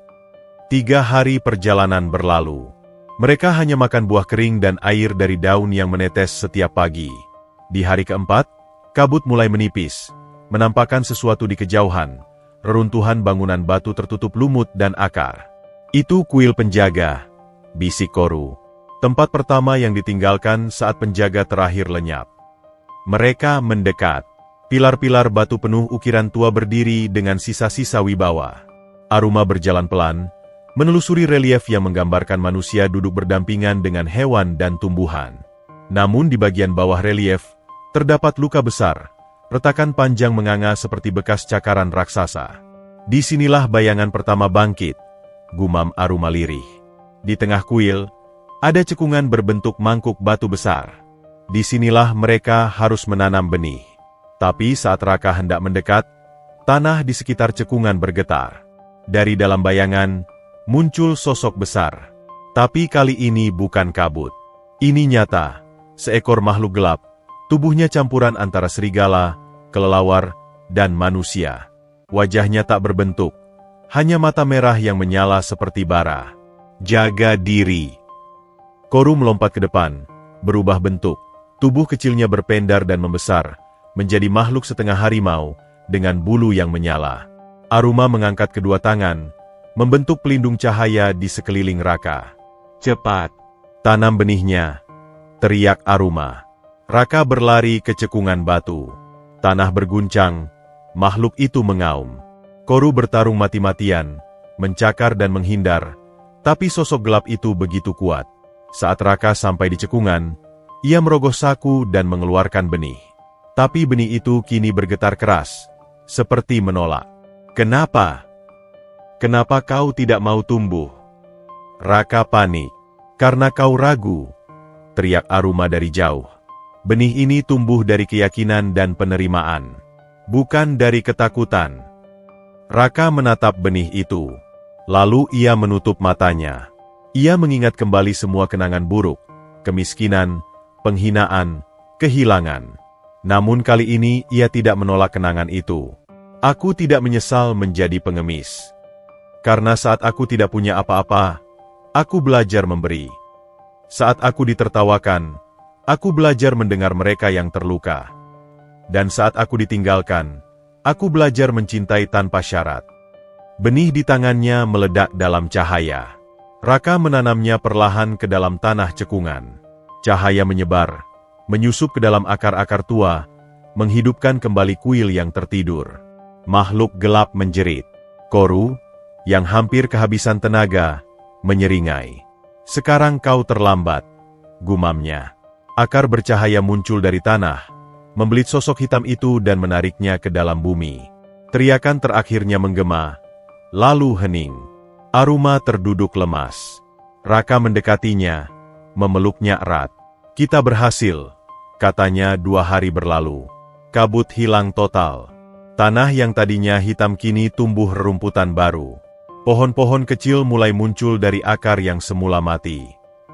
3 hari perjalanan berlalu. Mereka hanya makan buah kering dan air dari daun yang menetes setiap pagi. Di hari keempat, Kabut mulai menipis, menampakkan sesuatu di kejauhan. Reruntuhan bangunan batu tertutup lumut dan akar. Itu kuil penjaga, bisik Koru. Tempat pertama yang ditinggalkan saat penjaga terakhir lenyap. Mereka mendekat. Pilar-pilar batu penuh ukiran tua berdiri dengan sisa-sisa wibawa. Aruma berjalan pelan, menelusuri relief yang menggambarkan manusia duduk berdampingan dengan hewan dan tumbuhan. Namun di bagian bawah relief, terdapat luka besar, retakan panjang menganga seperti bekas cakaran raksasa. Disinilah bayangan pertama bangkit, gumam Aruma lirih. Di tengah kuil, ada cekungan berbentuk mangkuk batu besar. Disinilah mereka harus menanam benih. Tapi saat Raka hendak mendekat, tanah di sekitar cekungan bergetar. Dari dalam bayangan, muncul sosok besar. Tapi kali ini bukan kabut. Ini nyata, seekor makhluk gelap, tubuhnya campuran antara serigala, kelelawar, dan manusia. Wajahnya tak berbentuk, hanya mata merah yang menyala seperti bara. Jaga diri. Koru melompat ke depan, berubah bentuk. Tubuh kecilnya berpendar dan membesar, menjadi makhluk setengah harimau, dengan bulu yang menyala. Aruma mengangkat kedua tangan, membentuk pelindung cahaya di sekeliling Raka. Cepat, tanam benihnya, teriak Aruma. Raka berlari ke cekungan batu. Tanah berguncang, makhluk itu mengaum. Koru bertarung mati-matian, mencakar dan menghindar, tapi sosok gelap itu begitu kuat. Saat Raka sampai di cekungan, ia merogoh saku dan mengeluarkan benih. Tapi benih itu kini bergetar keras, seperti menolak. Kenapa? Kenapa kau tidak mau tumbuh? Raka panik. Karena kau ragu, teriak Aruma dari jauh. Benih ini tumbuh dari keyakinan dan penerimaan, bukan dari ketakutan. Raka menatap benih itu. Lalu ia menutup matanya. Ia mengingat kembali semua kenangan buruk, kemiskinan, penghinaan, kehilangan. Namun kali ini ia tidak menolak kenangan itu. Aku tidak menyesal menjadi pengemis. Karena saat aku tidak punya apa-apa, aku belajar memberi. Saat aku ditertawakan, aku belajar mendengar mereka yang terluka. Dan saat aku ditinggalkan, aku belajar mencintai tanpa syarat. Benih di tangannya meledak dalam cahaya. Raka menanamnya perlahan ke dalam tanah cekungan. Cahaya menyebar, menyusup ke dalam akar-akar tua, menghidupkan kembali kuil yang tertidur. Makhluk gelap menjerit. Koru, yang hampir kehabisan tenaga, menyeringai. Sekarang kau terlambat, gumamnya. Akar bercahaya muncul dari tanah, membelit sosok hitam itu dan menariknya ke dalam bumi. Teriakan terakhirnya menggema, lalu hening. Aruma terduduk lemas. Raka mendekatinya, memeluknya erat. Kita berhasil, katanya 2 hari berlalu. Kabut hilang total. Tanah yang tadinya hitam kini tumbuh rerumputan baru. Pohon-pohon kecil mulai muncul dari akar yang semula mati.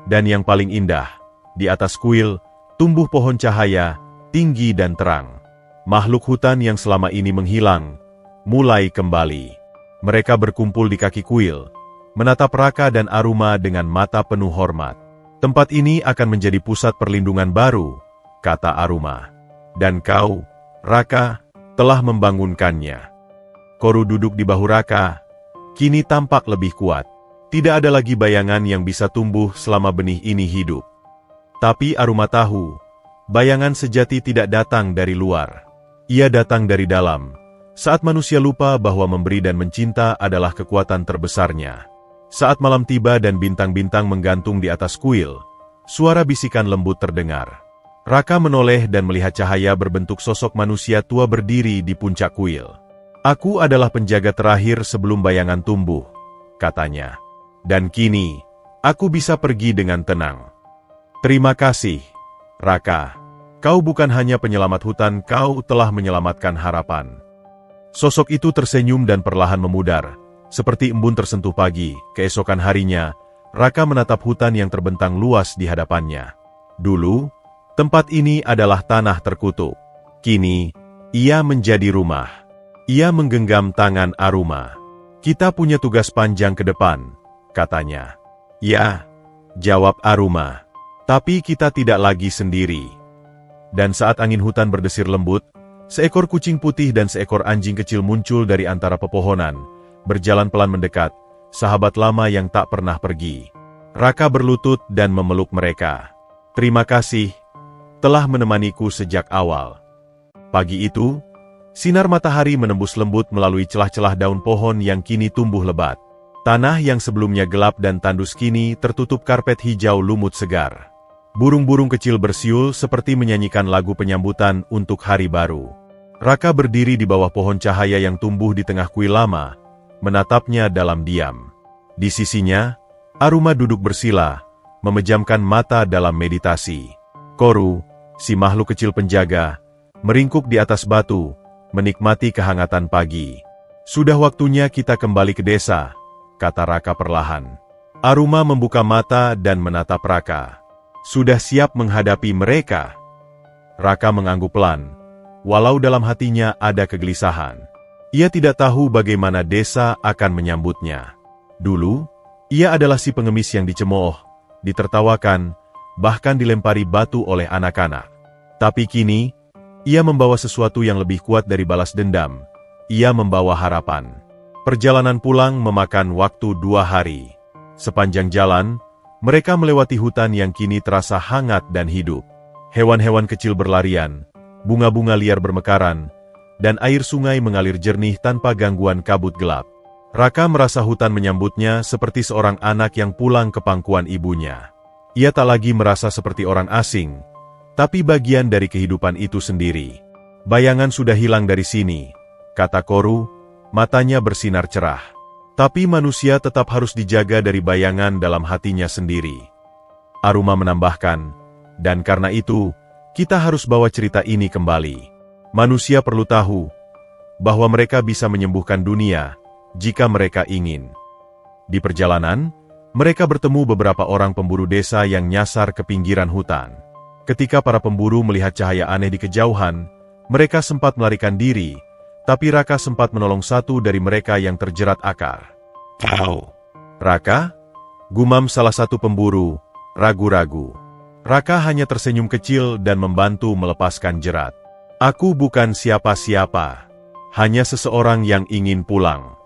Dan yang paling indah, di atas kuil, tumbuh pohon cahaya, tinggi dan terang. Makhluk hutan yang selama ini menghilang, mulai kembali. Mereka berkumpul di kaki kuil, menatap Raka dan Aruma dengan mata penuh hormat. Tempat ini akan menjadi pusat perlindungan baru, kata Aruma. Dan kau, Raka, telah membangunkannya. Koru duduk di bahu Raka, kini tampak lebih kuat. Tidak ada lagi bayangan yang bisa tumbuh selama benih ini hidup. Tapi Aruma tahu, bayangan sejati tidak datang dari luar. Ia datang dari dalam, saat manusia lupa bahwa memberi dan mencinta adalah kekuatan terbesarnya. Saat malam tiba dan bintang-bintang menggantung di atas kuil, suara bisikan lembut terdengar. Raka menoleh dan melihat cahaya berbentuk sosok manusia tua berdiri di puncak kuil. Aku adalah penjaga terakhir sebelum bayangan tumbuh, katanya. Dan kini, aku bisa pergi dengan tenang. Terima kasih, Raka. Kau bukan hanya penyelamat hutan, kau telah menyelamatkan harapan. Sosok itu tersenyum dan perlahan memudar. Seperti embun tersentuh pagi, keesokan harinya, Raka menatap hutan yang terbentang luas di hadapannya. Dulu, tempat ini adalah tanah terkutuk. Kini, ia menjadi rumah. Ia menggenggam tangan Aruma. Kita punya tugas panjang ke depan, katanya. Ya, jawab Aruma. Tapi kita tidak lagi sendiri. Dan saat angin hutan berdesir lembut, Seekor kucing putih dan seekor anjing kecil muncul dari antara pepohonan, berjalan pelan mendekat, sahabat lama yang tak pernah pergi. Raka berlutut dan memeluk mereka. "Terima kasih, telah menemaniku sejak awal." Pagi itu, sinar matahari menembus lembut melalui celah-celah daun pohon yang kini tumbuh lebat. Tanah yang sebelumnya gelap dan tandus kini tertutup karpet hijau lumut segar. Burung-burung kecil bersiul seperti menyanyikan lagu penyambutan untuk hari baru. Raka berdiri di bawah pohon cahaya yang tumbuh di tengah kuil lama, menatapnya dalam diam. Di sisinya, Aruma duduk bersila, memejamkan mata dalam meditasi. Koru, si makhluk kecil penjaga, meringkuk di atas batu, menikmati kehangatan pagi. "Sudah waktunya kita kembali ke desa," kata Raka perlahan. Aruma membuka mata dan menatap Raka. "Sudah siap menghadapi mereka?" Raka mengangguk pelan, walau dalam hatinya ada kegelisahan. Ia tidak tahu bagaimana desa akan menyambutnya. Dulu, ia adalah si pengemis yang dicemooh, ditertawakan, bahkan dilempari batu oleh anak-anak. Tapi kini, ia membawa sesuatu yang lebih kuat dari balas dendam. Ia membawa harapan. Perjalanan pulang memakan waktu 2 hari. Sepanjang jalan, mereka melewati hutan yang kini terasa hangat dan hidup. Hewan-hewan kecil berlarian, bunga-bunga liar bermekaran, dan air sungai mengalir jernih tanpa gangguan kabut gelap. Raka merasa hutan menyambutnya seperti seorang anak yang pulang ke pangkuan ibunya. Ia tak lagi merasa seperti orang asing, tapi bagian dari kehidupan itu sendiri. "Bayangan sudah hilang dari sini," kata Koru, matanya bersinar cerah. "Tapi manusia tetap harus dijaga dari bayangan dalam hatinya sendiri." Aruma menambahkan, "Dan karena itu, kita harus bawa cerita ini kembali. Manusia perlu tahu bahwa mereka bisa menyembuhkan dunia jika mereka ingin." Di perjalanan, mereka bertemu beberapa orang pemburu desa yang nyasar ke pinggiran hutan. Ketika para pemburu melihat cahaya aneh di kejauhan, mereka sempat melarikan diri, tapi Raka sempat menolong satu dari mereka yang terjerat akar. "Kau, Raka?" gumam salah satu pemburu, ragu-ragu. Raka hanya tersenyum kecil dan membantu melepaskan jerat. "Aku bukan siapa-siapa, hanya seseorang yang ingin pulang."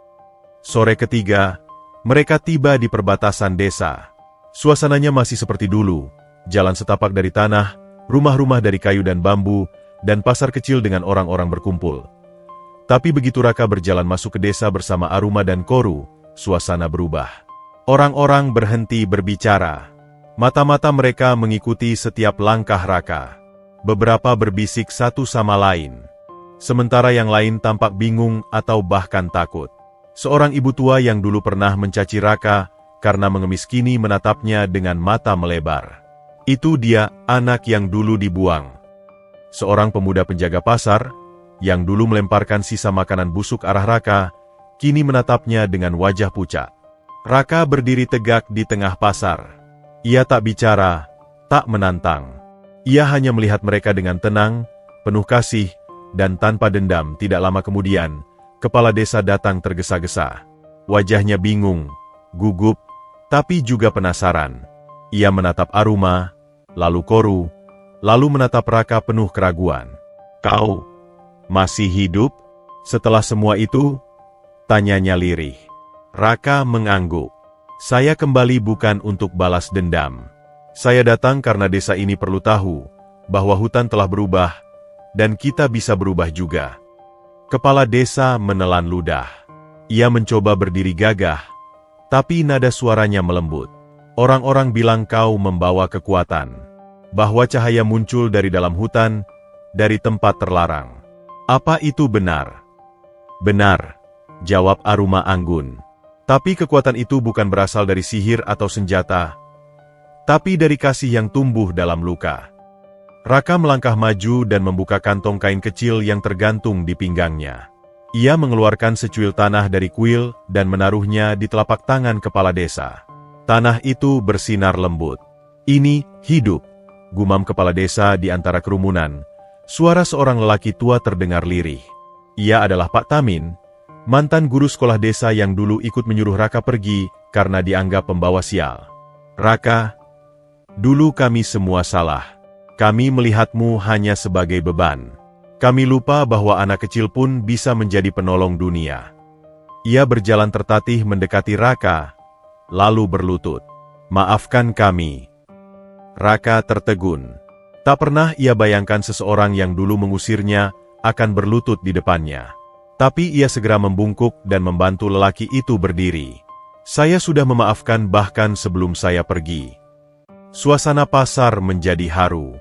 Sore ketiga, mereka tiba di perbatasan desa. Suasananya masih seperti dulu, jalan setapak dari tanah, rumah-rumah dari kayu dan bambu, dan pasar kecil dengan orang-orang berkumpul. Tapi begitu Raka berjalan masuk ke desa bersama Aruma dan Koru, suasana berubah. Orang-orang berhenti berbicara. Mata-mata mereka mengikuti setiap langkah Raka. Beberapa berbisik satu sama lain. Sementara yang lain tampak bingung atau bahkan takut. Seorang ibu tua yang dulu pernah mencaci Raka, karena mengemis kini menatapnya dengan mata melebar. Itu dia, anak yang dulu dibuang. Seorang pemuda penjaga pasar, yang dulu melemparkan sisa makanan busuk arah Raka, kini menatapnya dengan wajah pucat. Raka berdiri tegak di tengah pasar. Ia tak bicara, tak menantang. Ia hanya melihat mereka dengan tenang, penuh kasih, dan tanpa dendam. Tidak lama kemudian, kepala desa datang tergesa-gesa. Wajahnya bingung, gugup, tapi juga penasaran. Ia menatap Aruma, lalu Koru, lalu menatap Raka penuh keraguan. "Kau masih hidup? Setelah semua itu?" tanyanya lirih. Raka mengangguk. "Saya kembali bukan untuk balas dendam. Saya datang karena desa ini perlu tahu bahwa hutan telah berubah, dan kita bisa berubah juga." Kepala desa menelan ludah. Ia mencoba berdiri gagah, tapi nada suaranya melembut. "Orang-orang bilang kau membawa kekuatan, bahwa cahaya muncul dari dalam hutan, dari tempat terlarang. Apa itu benar?" "Benar," jawab Aruma anggun. "Tapi kekuatan itu bukan berasal dari sihir atau senjata, tapi dari kasih yang tumbuh dalam luka." Raka melangkah maju dan membuka kantong kain kecil yang tergantung di pinggangnya. Ia mengeluarkan secuil tanah dari kuil dan menaruhnya di telapak tangan kepala desa. Tanah itu bersinar lembut. "Ini hidup," gumam kepala desa di antara kerumunan. Suara seorang lelaki tua terdengar lirih. Ia adalah Pak Tamin, mantan guru sekolah desa yang dulu ikut menyuruh Raka pergi karena dianggap pembawa sial. "Raka, dulu kami semua salah. Kami melihatmu hanya sebagai beban. Kami lupa bahwa anak kecil pun bisa menjadi penolong dunia. Ia berjalan tertatih mendekati Raka, lalu berlutut. Maafkan kami. Raka tertegun. Tak pernah ia bayangkan seseorang yang dulu mengusirnya akan berlutut di depannya. Tapi ia segera membungkuk dan membantu lelaki itu berdiri. Saya sudah memaafkan bahkan sebelum saya pergi. Suasana pasar menjadi haru.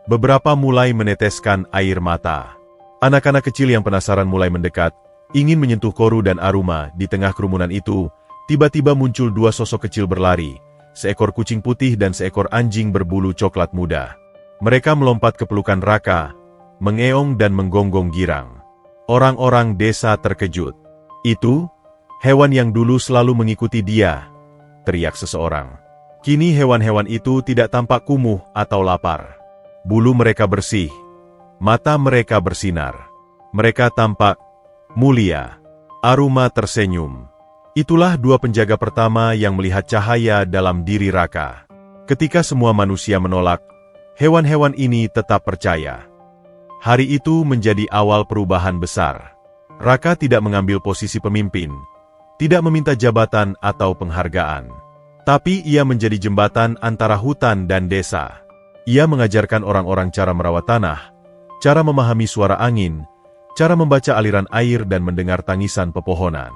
Beberapa mulai meneteskan air mata. Anak-anak kecil yang penasaran mulai mendekat, ingin menyentuh Koru dan Aruma. Di tengah kerumunan itu, tiba-tiba muncul dua sosok kecil berlari, seekor kucing putih dan seekor anjing berbulu coklat muda. Mereka melompat ke pelukan Raka, mengeong dan menggonggong girang. Orang-orang desa terkejut. Itu, hewan yang dulu selalu mengikuti dia, teriak seseorang. Kini hewan-hewan itu tidak tampak kumuh atau lapar. Bulu mereka bersih, mata mereka bersinar. Mereka tampak mulia. Aruma tersenyum. Itulah dua penjaga pertama yang melihat cahaya dalam diri Raka. Ketika semua manusia menolak, hewan-hewan ini tetap percaya. Hari itu menjadi awal perubahan besar. Raka tidak mengambil posisi pemimpin, tidak meminta jabatan atau penghargaan. Tapi ia menjadi jembatan antara hutan dan desa. Ia mengajarkan orang-orang cara merawat tanah, cara memahami suara angin, cara membaca aliran air dan mendengar tangisan pepohonan.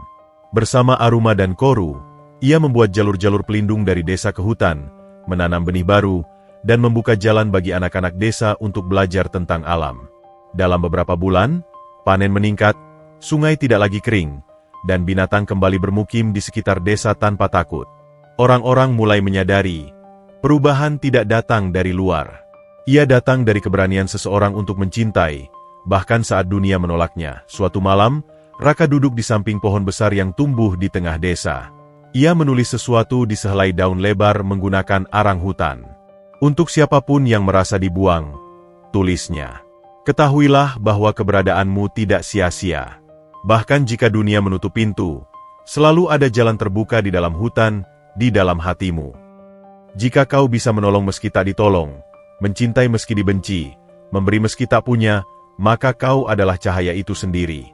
Bersama Aruma dan Koru, ia membuat jalur-jalur pelindung dari desa ke hutan, menanam benih baru, dan membuka jalan bagi anak-anak desa untuk belajar tentang alam. Dalam beberapa bulan, panen meningkat, sungai tidak lagi kering, dan binatang kembali bermukim di sekitar desa tanpa takut. Orang-orang mulai menyadari, perubahan tidak datang dari luar. Ia datang dari keberanian seseorang untuk mencintai, bahkan saat dunia menolaknya. Suatu malam, Raka duduk di samping pohon besar yang tumbuh di tengah desa. Ia menulis sesuatu di sehelai daun lebar menggunakan arang hutan. Untuk siapapun yang merasa dibuang, tulisnya. Ketahuilah bahwa keberadaanmu tidak sia-sia. Bahkan jika dunia menutup pintu, selalu ada jalan terbuka di dalam hutan, di dalam hatimu. Jika kau bisa menolong meski tak ditolong, mencintai meski dibenci, memberi meski tak punya, maka kau adalah cahaya itu sendiri.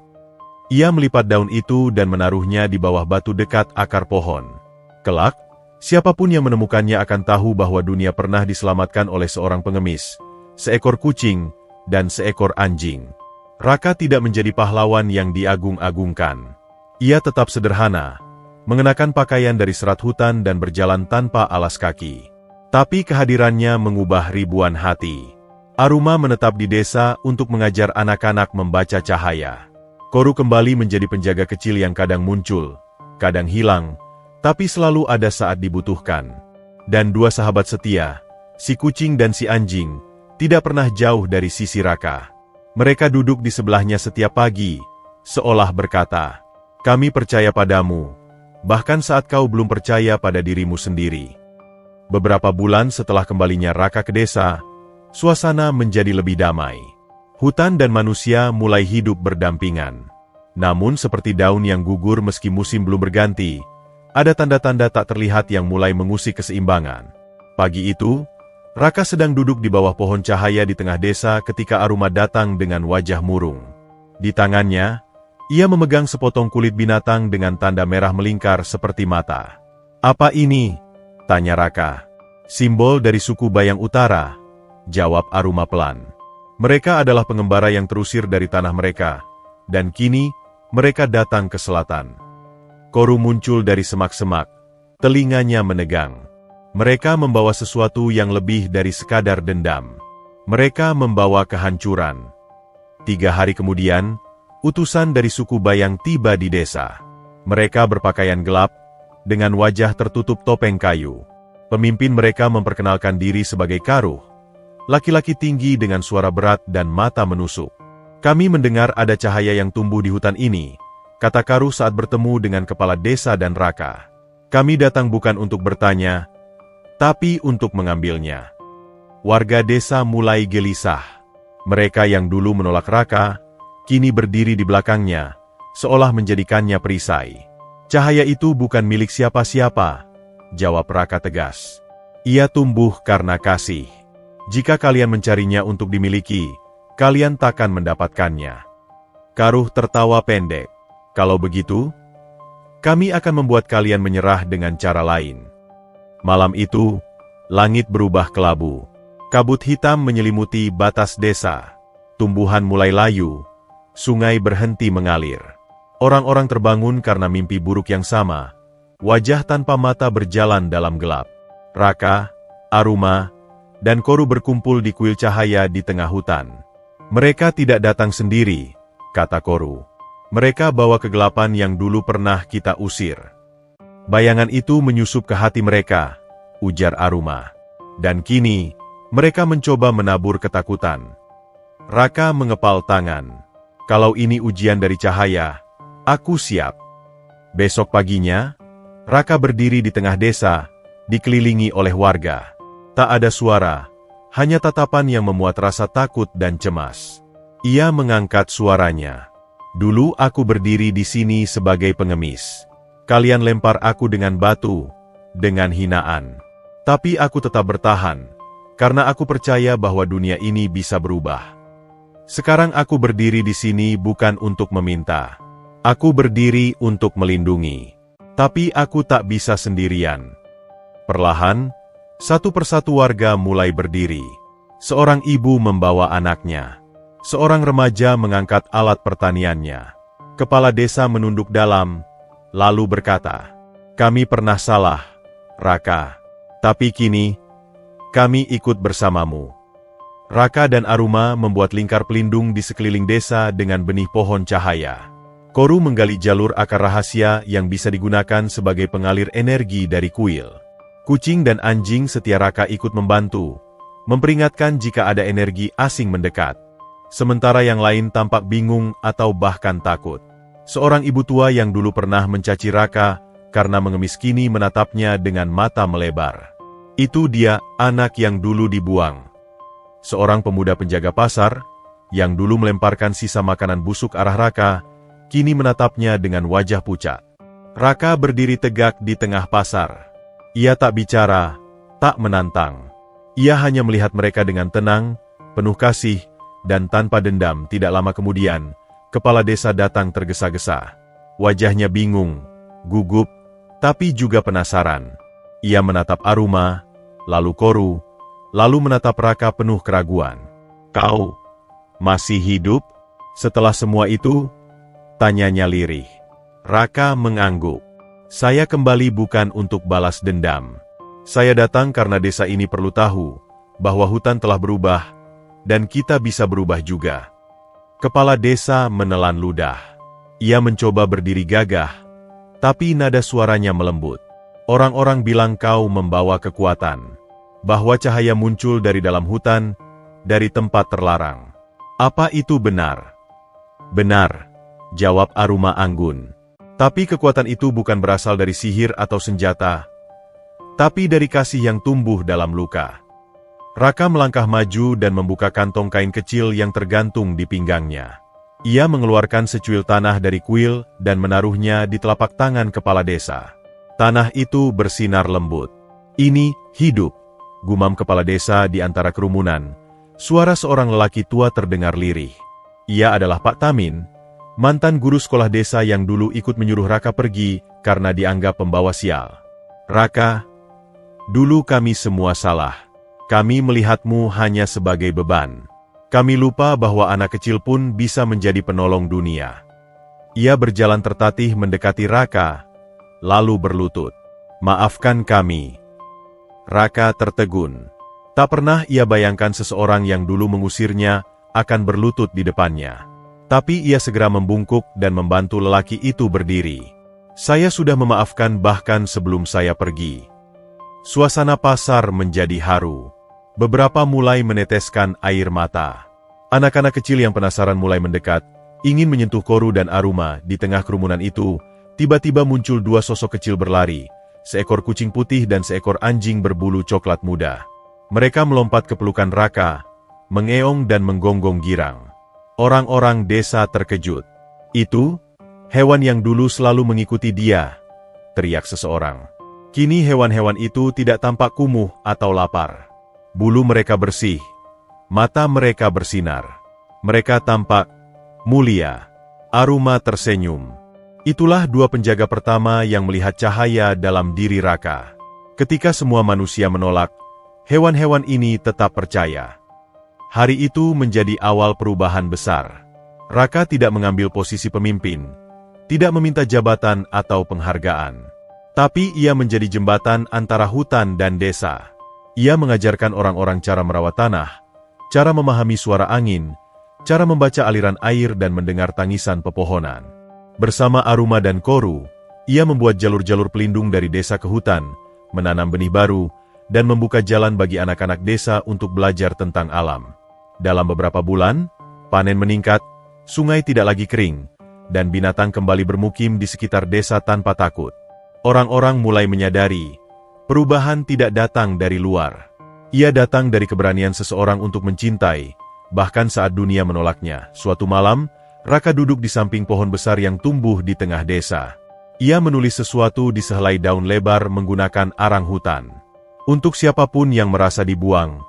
Ia melipat daun itu dan menaruhnya di bawah batu dekat akar pohon. Kelak, siapapun yang menemukannya akan tahu bahwa dunia pernah diselamatkan oleh seorang pengemis, seekor kucing, dan seekor anjing. Raka tidak menjadi pahlawan yang diagung-agungkan. Ia tetap sederhana, mengenakan pakaian dari serat hutan dan berjalan tanpa alas kaki. Tapi kehadirannya mengubah ribuan hati. Aruma menetap di desa untuk mengajar anak-anak membaca cahaya. Koru kembali menjadi penjaga kecil yang kadang muncul, kadang hilang, tapi selalu ada saat dibutuhkan. Dan dua sahabat setia, si kucing dan si anjing, tidak pernah jauh dari sisi Raka. Mereka duduk di sebelahnya setiap pagi, seolah berkata, "Kami percaya padamu, bahkan saat kau belum percaya pada dirimu sendiri." Beberapa bulan setelah kembalinya Raka ke desa, suasana menjadi lebih damai. Hutan dan manusia mulai hidup berdampingan. Namun seperti daun yang gugur meski musim belum berganti, ada tanda-tanda tak terlihat yang mulai mengusik keseimbangan. Pagi itu, Raka sedang duduk di bawah pohon cahaya di tengah desa ketika Aruma datang dengan wajah murung. Di tangannya, ia memegang sepotong kulit binatang dengan tanda merah melingkar seperti mata. "Apa ini?" tanya Raka. "Simbol dari suku Bayang Utara," jawab Aruma pelan. "Mereka adalah pengembara yang terusir dari tanah mereka, dan kini mereka datang ke selatan." Koru muncul dari semak-semak, telinganya menegang. Mereka membawa sesuatu yang lebih dari sekadar dendam. Mereka membawa kehancuran. 3 hari kemudian, utusan dari suku Bayang tiba di desa. Mereka berpakaian gelap, dengan wajah tertutup topeng kayu. Pemimpin mereka memperkenalkan diri sebagai Karuh, laki-laki tinggi dengan suara berat dan mata menusuk. "Kami mendengar ada cahaya yang tumbuh di hutan ini," kata Karuh saat bertemu dengan kepala desa dan Raka. "Kami datang bukan untuk bertanya, tapi untuk mengambilnya." Warga desa mulai gelisah. Mereka yang dulu menolak Raka, kini berdiri di belakangnya, seolah menjadikannya perisai. "Cahaya itu bukan milik siapa-siapa," jawab Raka tegas. "Ia tumbuh karena kasih. Jika kalian mencarinya untuk dimiliki, kalian takkan mendapatkannya. Karuh tertawa pendek. Kalau begitu, kami akan membuat kalian menyerah dengan cara lain. Malam itu, langit berubah kelabu. Kabut hitam menyelimuti batas desa. Tumbuhan mulai layu. Sungai berhenti mengalir. Orang-orang terbangun karena mimpi buruk yang sama. Wajah tanpa mata berjalan dalam gelap. Raka, Aruma, dan Koru berkumpul di kuil cahaya di tengah hutan. Mereka tidak datang sendiri, kata Koru. Mereka bawa kegelapan yang dulu pernah kita usir. Bayangan itu menyusup ke hati mereka, ujar Aruma. Dan kini, mereka mencoba menabur ketakutan. Raka mengepal tangan. Kalau ini ujian dari cahaya, aku siap. Besok paginya, Raka berdiri di tengah desa, dikelilingi oleh warga. Tak ada suara, hanya tatapan yang memuat rasa takut dan cemas. Ia mengangkat suaranya. Dulu aku berdiri di sini sebagai pengemis. Kalian lempar aku dengan batu, dengan hinaan. Tapi aku tetap bertahan, karena aku percaya bahwa dunia ini bisa berubah. Sekarang aku berdiri di sini bukan untuk meminta. Aku berdiri untuk melindungi. Tapi aku tak bisa sendirian. Perlahan, satu persatu warga mulai berdiri. Seorang ibu membawa anaknya. Seorang remaja mengangkat alat pertaniannya. Kepala desa menunduk dalam, lalu berkata, "Kami pernah salah, Raka. Tapi kini, kami ikut bersamamu." Raka dan Aruma membuat lingkar pelindung di sekeliling desa dengan benih pohon cahaya. Koru menggali jalur akar rahasia yang bisa digunakan sebagai pengalir energi dari kuil. Kucing dan anjing setia Raka ikut membantu, memperingatkan jika ada energi asing mendekat. Sementara yang lain tampak bingung atau bahkan takut. Seorang ibu tua yang dulu pernah mencaci Raka karena mengemis kini menatapnya dengan mata melebar. Itu dia, anak yang dulu dibuang. Seorang pemuda penjaga pasar, yang dulu melemparkan sisa makanan busuk arah Raka, kini menatapnya dengan wajah pucat. Raka berdiri tegak di tengah pasar. Ia tak bicara, tak menantang. Ia hanya melihat mereka dengan tenang, penuh kasih, dan tanpa dendam. Tidak lama kemudian, kepala desa datang tergesa-gesa. Wajahnya bingung, gugup, tapi juga penasaran. Ia menatap Aruma, lalu Koru, lalu menatap Raka penuh keraguan. "Kau masih hidup?" Setelah semua itu, tanyanya lirih. Raka mengangguk. "Saya kembali bukan untuk balas dendam. Saya datang karena desa ini perlu tahu bahwa hutan telah berubah, dan kita bisa berubah juga." Kepala desa menelan ludah. Ia mencoba berdiri gagah, tapi nada suaranya melembut. "Orang-orang bilang kau membawa kekuatan, bahwa cahaya muncul dari dalam hutan, dari tempat terlarang. Apa itu benar?" "Benar," jawab Aruma anggun. "Tapi kekuatan itu bukan berasal dari sihir atau senjata, tapi dari kasih yang tumbuh dalam luka." Raka melangkah maju dan membuka kantong kain kecil yang tergantung di pinggangnya. Ia mengeluarkan secuil tanah dari kuil dan menaruhnya di telapak tangan kepala desa. Tanah itu bersinar lembut. "Ini hidup," gumam kepala desa di antara kerumunan. Suara seorang lelaki tua terdengar lirih. Ia adalah Pak Tamin, mantan guru sekolah desa yang dulu ikut menyuruh Raka pergi karena dianggap pembawa sial. "Raka, dulu kami semua salah. Kami melihatmu hanya sebagai beban. Kami lupa bahwa anak kecil pun bisa menjadi penolong dunia." Ia berjalan tertatih mendekati Raka, lalu berlutut. "Maafkan kami." Raka tertegun. Tak pernah ia bayangkan seseorang yang dulu mengusirnya akan berlutut di depannya. Tapi ia segera membungkuk dan membantu lelaki itu berdiri. "Saya sudah memaafkan bahkan sebelum saya pergi." Suasana pasar menjadi haru. Beberapa mulai meneteskan air mata. Anak-anak kecil yang penasaran mulai mendekat, ingin menyentuh Koru dan Aruma. Di tengah kerumunan itu, tiba-tiba muncul dua sosok kecil berlari, seekor kucing putih dan seekor anjing berbulu coklat muda. Mereka melompat ke pelukan Raka, mengeong dan menggonggong girang. Orang-orang desa terkejut. "Itu, hewan yang dulu selalu mengikuti dia," teriak seseorang. Kini hewan-hewan itu tidak tampak kumuh atau lapar. Bulu mereka bersih, mata mereka bersinar. Mereka tampak mulia. Aruma tersenyum. Itulah dua penjaga pertama yang melihat cahaya dalam diri Raka. Ketika semua manusia menolak, hewan-hewan ini tetap percaya. Hari itu menjadi awal perubahan besar. Raka tidak mengambil posisi pemimpin, tidak meminta jabatan atau penghargaan. Tapi ia menjadi jembatan antara hutan dan desa. Ia mengajarkan orang-orang cara merawat tanah, cara memahami suara angin, cara membaca aliran air dan mendengar tangisan pepohonan. Bersama Aruma dan Koru, ia membuat jalur-jalur pelindung dari desa ke hutan, menanam benih baru, dan membuka jalan bagi anak-anak desa untuk belajar tentang alam. Dalam beberapa bulan, panen meningkat, sungai tidak lagi kering, dan binatang kembali bermukim di sekitar desa tanpa takut. Orang-orang mulai menyadari, perubahan tidak datang dari luar. Ia datang dari keberanian seseorang untuk mencintai, bahkan saat dunia menolaknya. Suatu malam, Raka duduk di samping pohon besar yang tumbuh di tengah desa. Ia menulis sesuatu di sehelai daun lebar menggunakan arang hutan. Untuk siapapun yang merasa dibuang,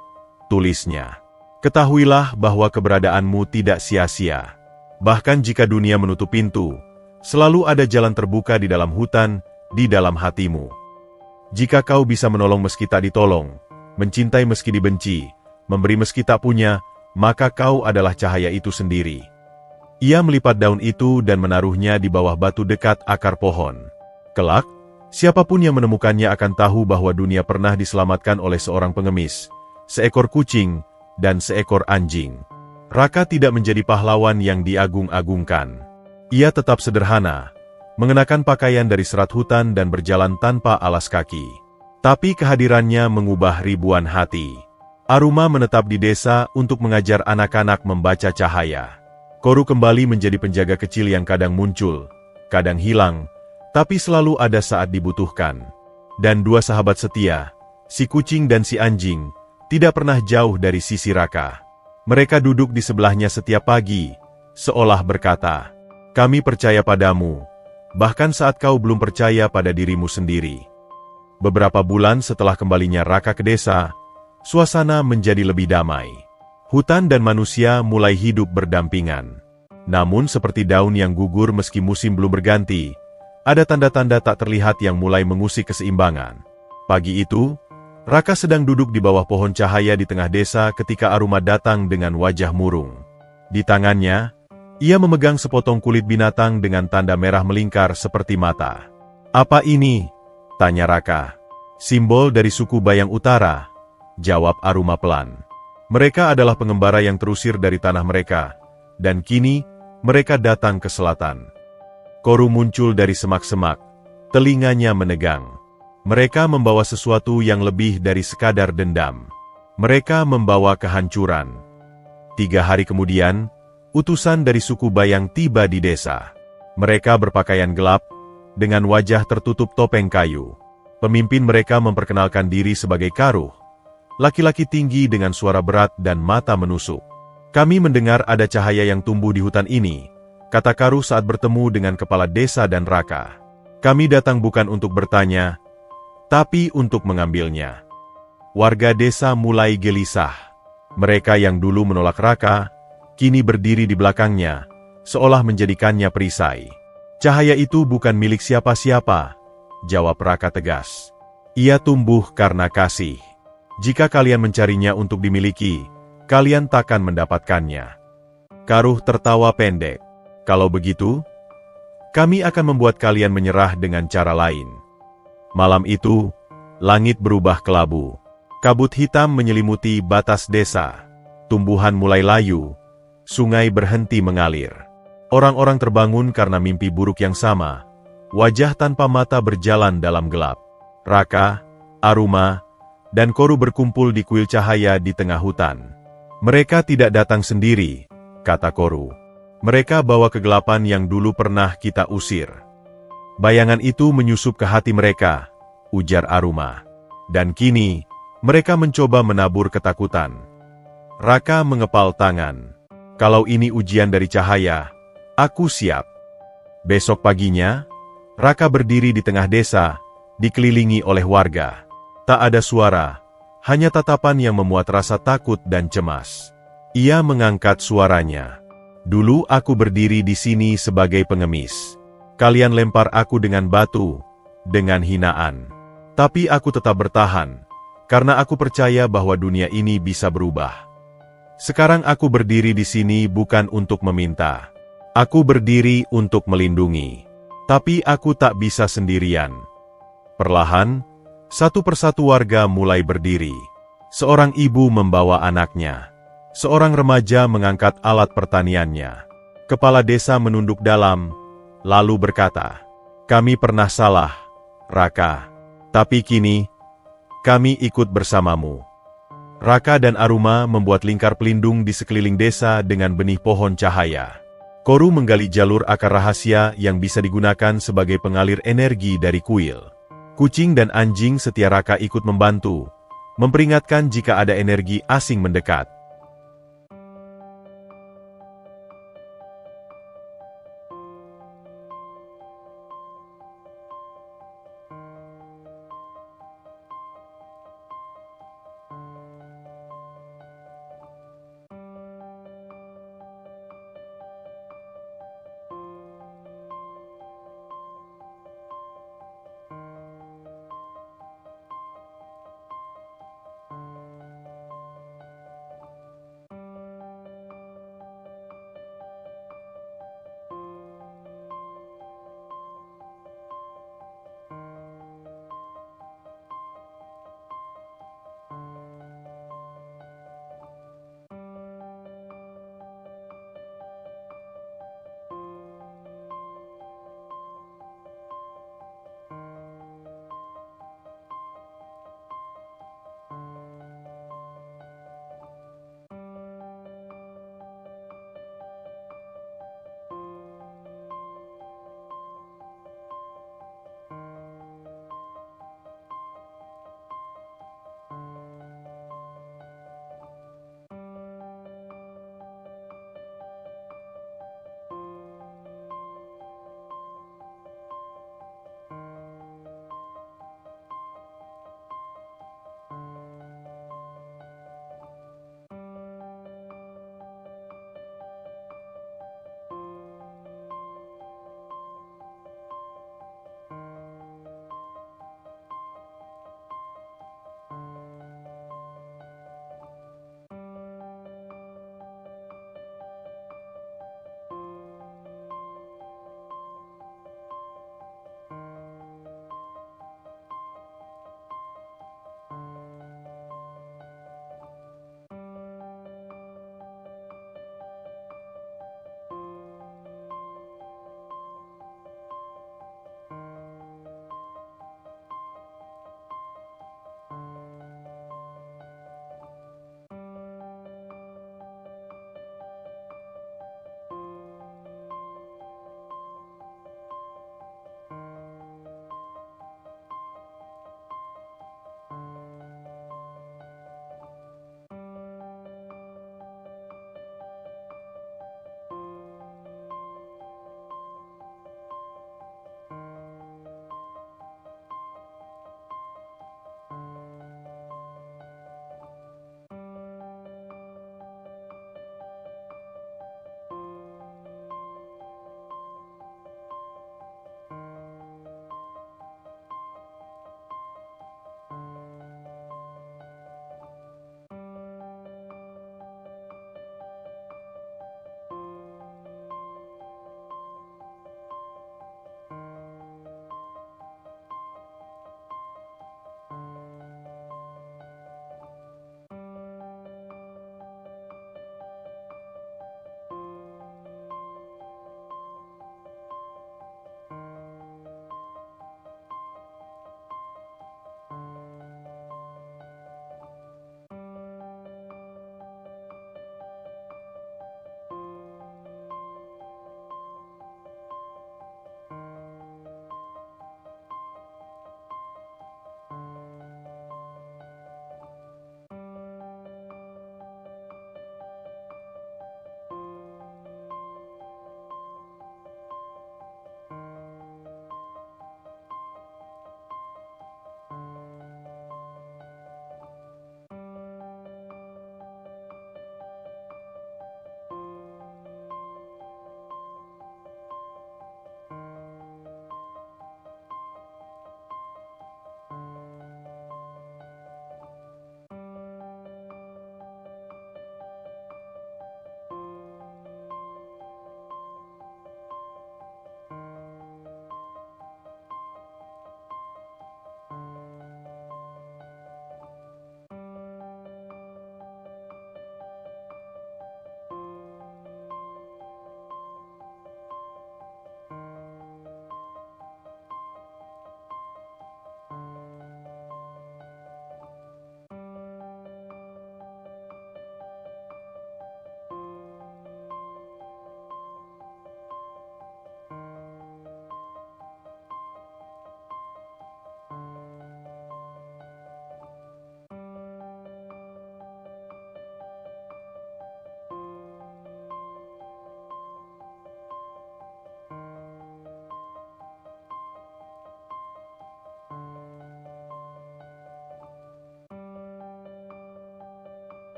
tulisnya. Ketahuilah bahwa keberadaanmu tidak sia-sia. Bahkan jika dunia menutup pintu, selalu ada jalan terbuka di dalam hutan, di dalam hatimu. Jika kau bisa menolong meski tak ditolong, mencintai meski dibenci, memberi meski tak punya, maka kau adalah cahaya itu sendiri. Ia melipat daun itu dan menaruhnya di bawah batu dekat akar pohon. Kelak, siapapun yang menemukannya akan tahu bahwa dunia pernah diselamatkan oleh seorang pengemis, seekor kucing, dan seekor anjing. Raka tidak menjadi pahlawan yang diagung-agungkan. Ia tetap sederhana, mengenakan pakaian dari serat hutan dan berjalan tanpa alas kaki. Tapi kehadirannya mengubah ribuan hati. Aruma menetap di desa untuk mengajar anak-anak membaca cahaya. Koru kembali menjadi penjaga kecil yang kadang muncul, kadang hilang, tapi selalu ada saat dibutuhkan. Dan dua sahabat setia, si kucing dan si anjing, tidak pernah jauh dari sisi Raka. Mereka duduk di sebelahnya setiap pagi, seolah berkata, "Kami percaya padamu, bahkan saat kau belum percaya pada dirimu sendiri." Beberapa bulan setelah kembalinya Raka ke desa, suasana menjadi lebih damai. Hutan dan manusia mulai hidup berdampingan. Namun seperti daun yang gugur meski musim belum berganti, ada tanda-tanda tak terlihat yang mulai mengusik keseimbangan. Pagi itu, Raka sedang duduk di bawah pohon cahaya di tengah desa ketika Aruma datang dengan wajah murung. Di tangannya, ia memegang sepotong kulit binatang dengan tanda merah melingkar seperti mata. "Apa ini?" tanya Raka. "Simbol dari suku Bayang Utara," jawab Aruma pelan. "Mereka adalah pengembara yang terusir dari tanah mereka, dan kini mereka datang ke selatan." Koru muncul dari semak-semak, telinganya menegang. Mereka membawa sesuatu yang lebih dari sekadar dendam. Mereka membawa kehancuran. 3 hari kemudian, utusan dari suku Bayang tiba di desa. Mereka berpakaian gelap, dengan wajah tertutup topeng kayu. Pemimpin mereka memperkenalkan diri sebagai Karuh, laki-laki tinggi dengan suara berat dan mata menusuk. "Kami mendengar ada cahaya yang tumbuh di hutan ini," kata Karuh saat bertemu dengan kepala desa dan Raka. "Kami datang bukan untuk bertanya, tapi untuk mengambilnya." Warga desa mulai gelisah. Mereka yang dulu menolak Raka, kini berdiri di belakangnya, seolah menjadikannya perisai. "Cahaya itu bukan milik siapa-siapa," jawab Raka tegas. "Ia tumbuh karena kasih. Jika kalian mencarinya untuk dimiliki, kalian takkan mendapatkannya." Karuh tertawa pendek. "Kalau begitu, kami akan membuat kalian menyerah dengan cara lain." Malam itu, langit berubah kelabu. Kabut hitam menyelimuti batas desa. Tumbuhan mulai layu. Sungai berhenti mengalir. Orang-orang terbangun karena mimpi buruk yang sama. Wajah tanpa mata berjalan dalam gelap. Raka, Aruma, dan Koru berkumpul di kuil cahaya di tengah hutan. "Mereka tidak datang sendiri," kata Koru. "Mereka bawa kegelapan yang dulu pernah kita usir." "Bayangan itu menyusup ke hati mereka," ujar Aruma. "Dan kini, mereka mencoba menabur ketakutan." Raka mengepal tangan. "Kalau ini ujian dari cahaya, aku siap." Besok paginya, Raka berdiri di tengah desa, dikelilingi oleh warga. Tak ada suara, hanya tatapan yang memuat rasa takut dan cemas. Ia mengangkat suaranya. Dulu aku berdiri di sini sebagai pengemis. Kalian lempar aku dengan batu, dengan hinaan. Tapi aku tetap bertahan, karena aku percaya bahwa dunia ini bisa berubah. Sekarang aku berdiri di sini bukan untuk meminta. Aku berdiri untuk melindungi. Tapi aku tak bisa sendirian. Perlahan, satu persatu warga mulai berdiri. Seorang ibu membawa anaknya. Seorang remaja mengangkat alat pertaniannya. Kepala desa menunduk dalam, lalu berkata, "Kami pernah salah, Raka. Tapi kini, kami ikut bersamamu." Raka dan Aruma membuat lingkar pelindung di sekeliling desa dengan benih pohon cahaya. Koru menggali jalur akar rahasia yang bisa digunakan sebagai pengalir energi dari kuil. Kucing dan anjing setia Raka ikut membantu, memperingatkan jika ada energi asing mendekat.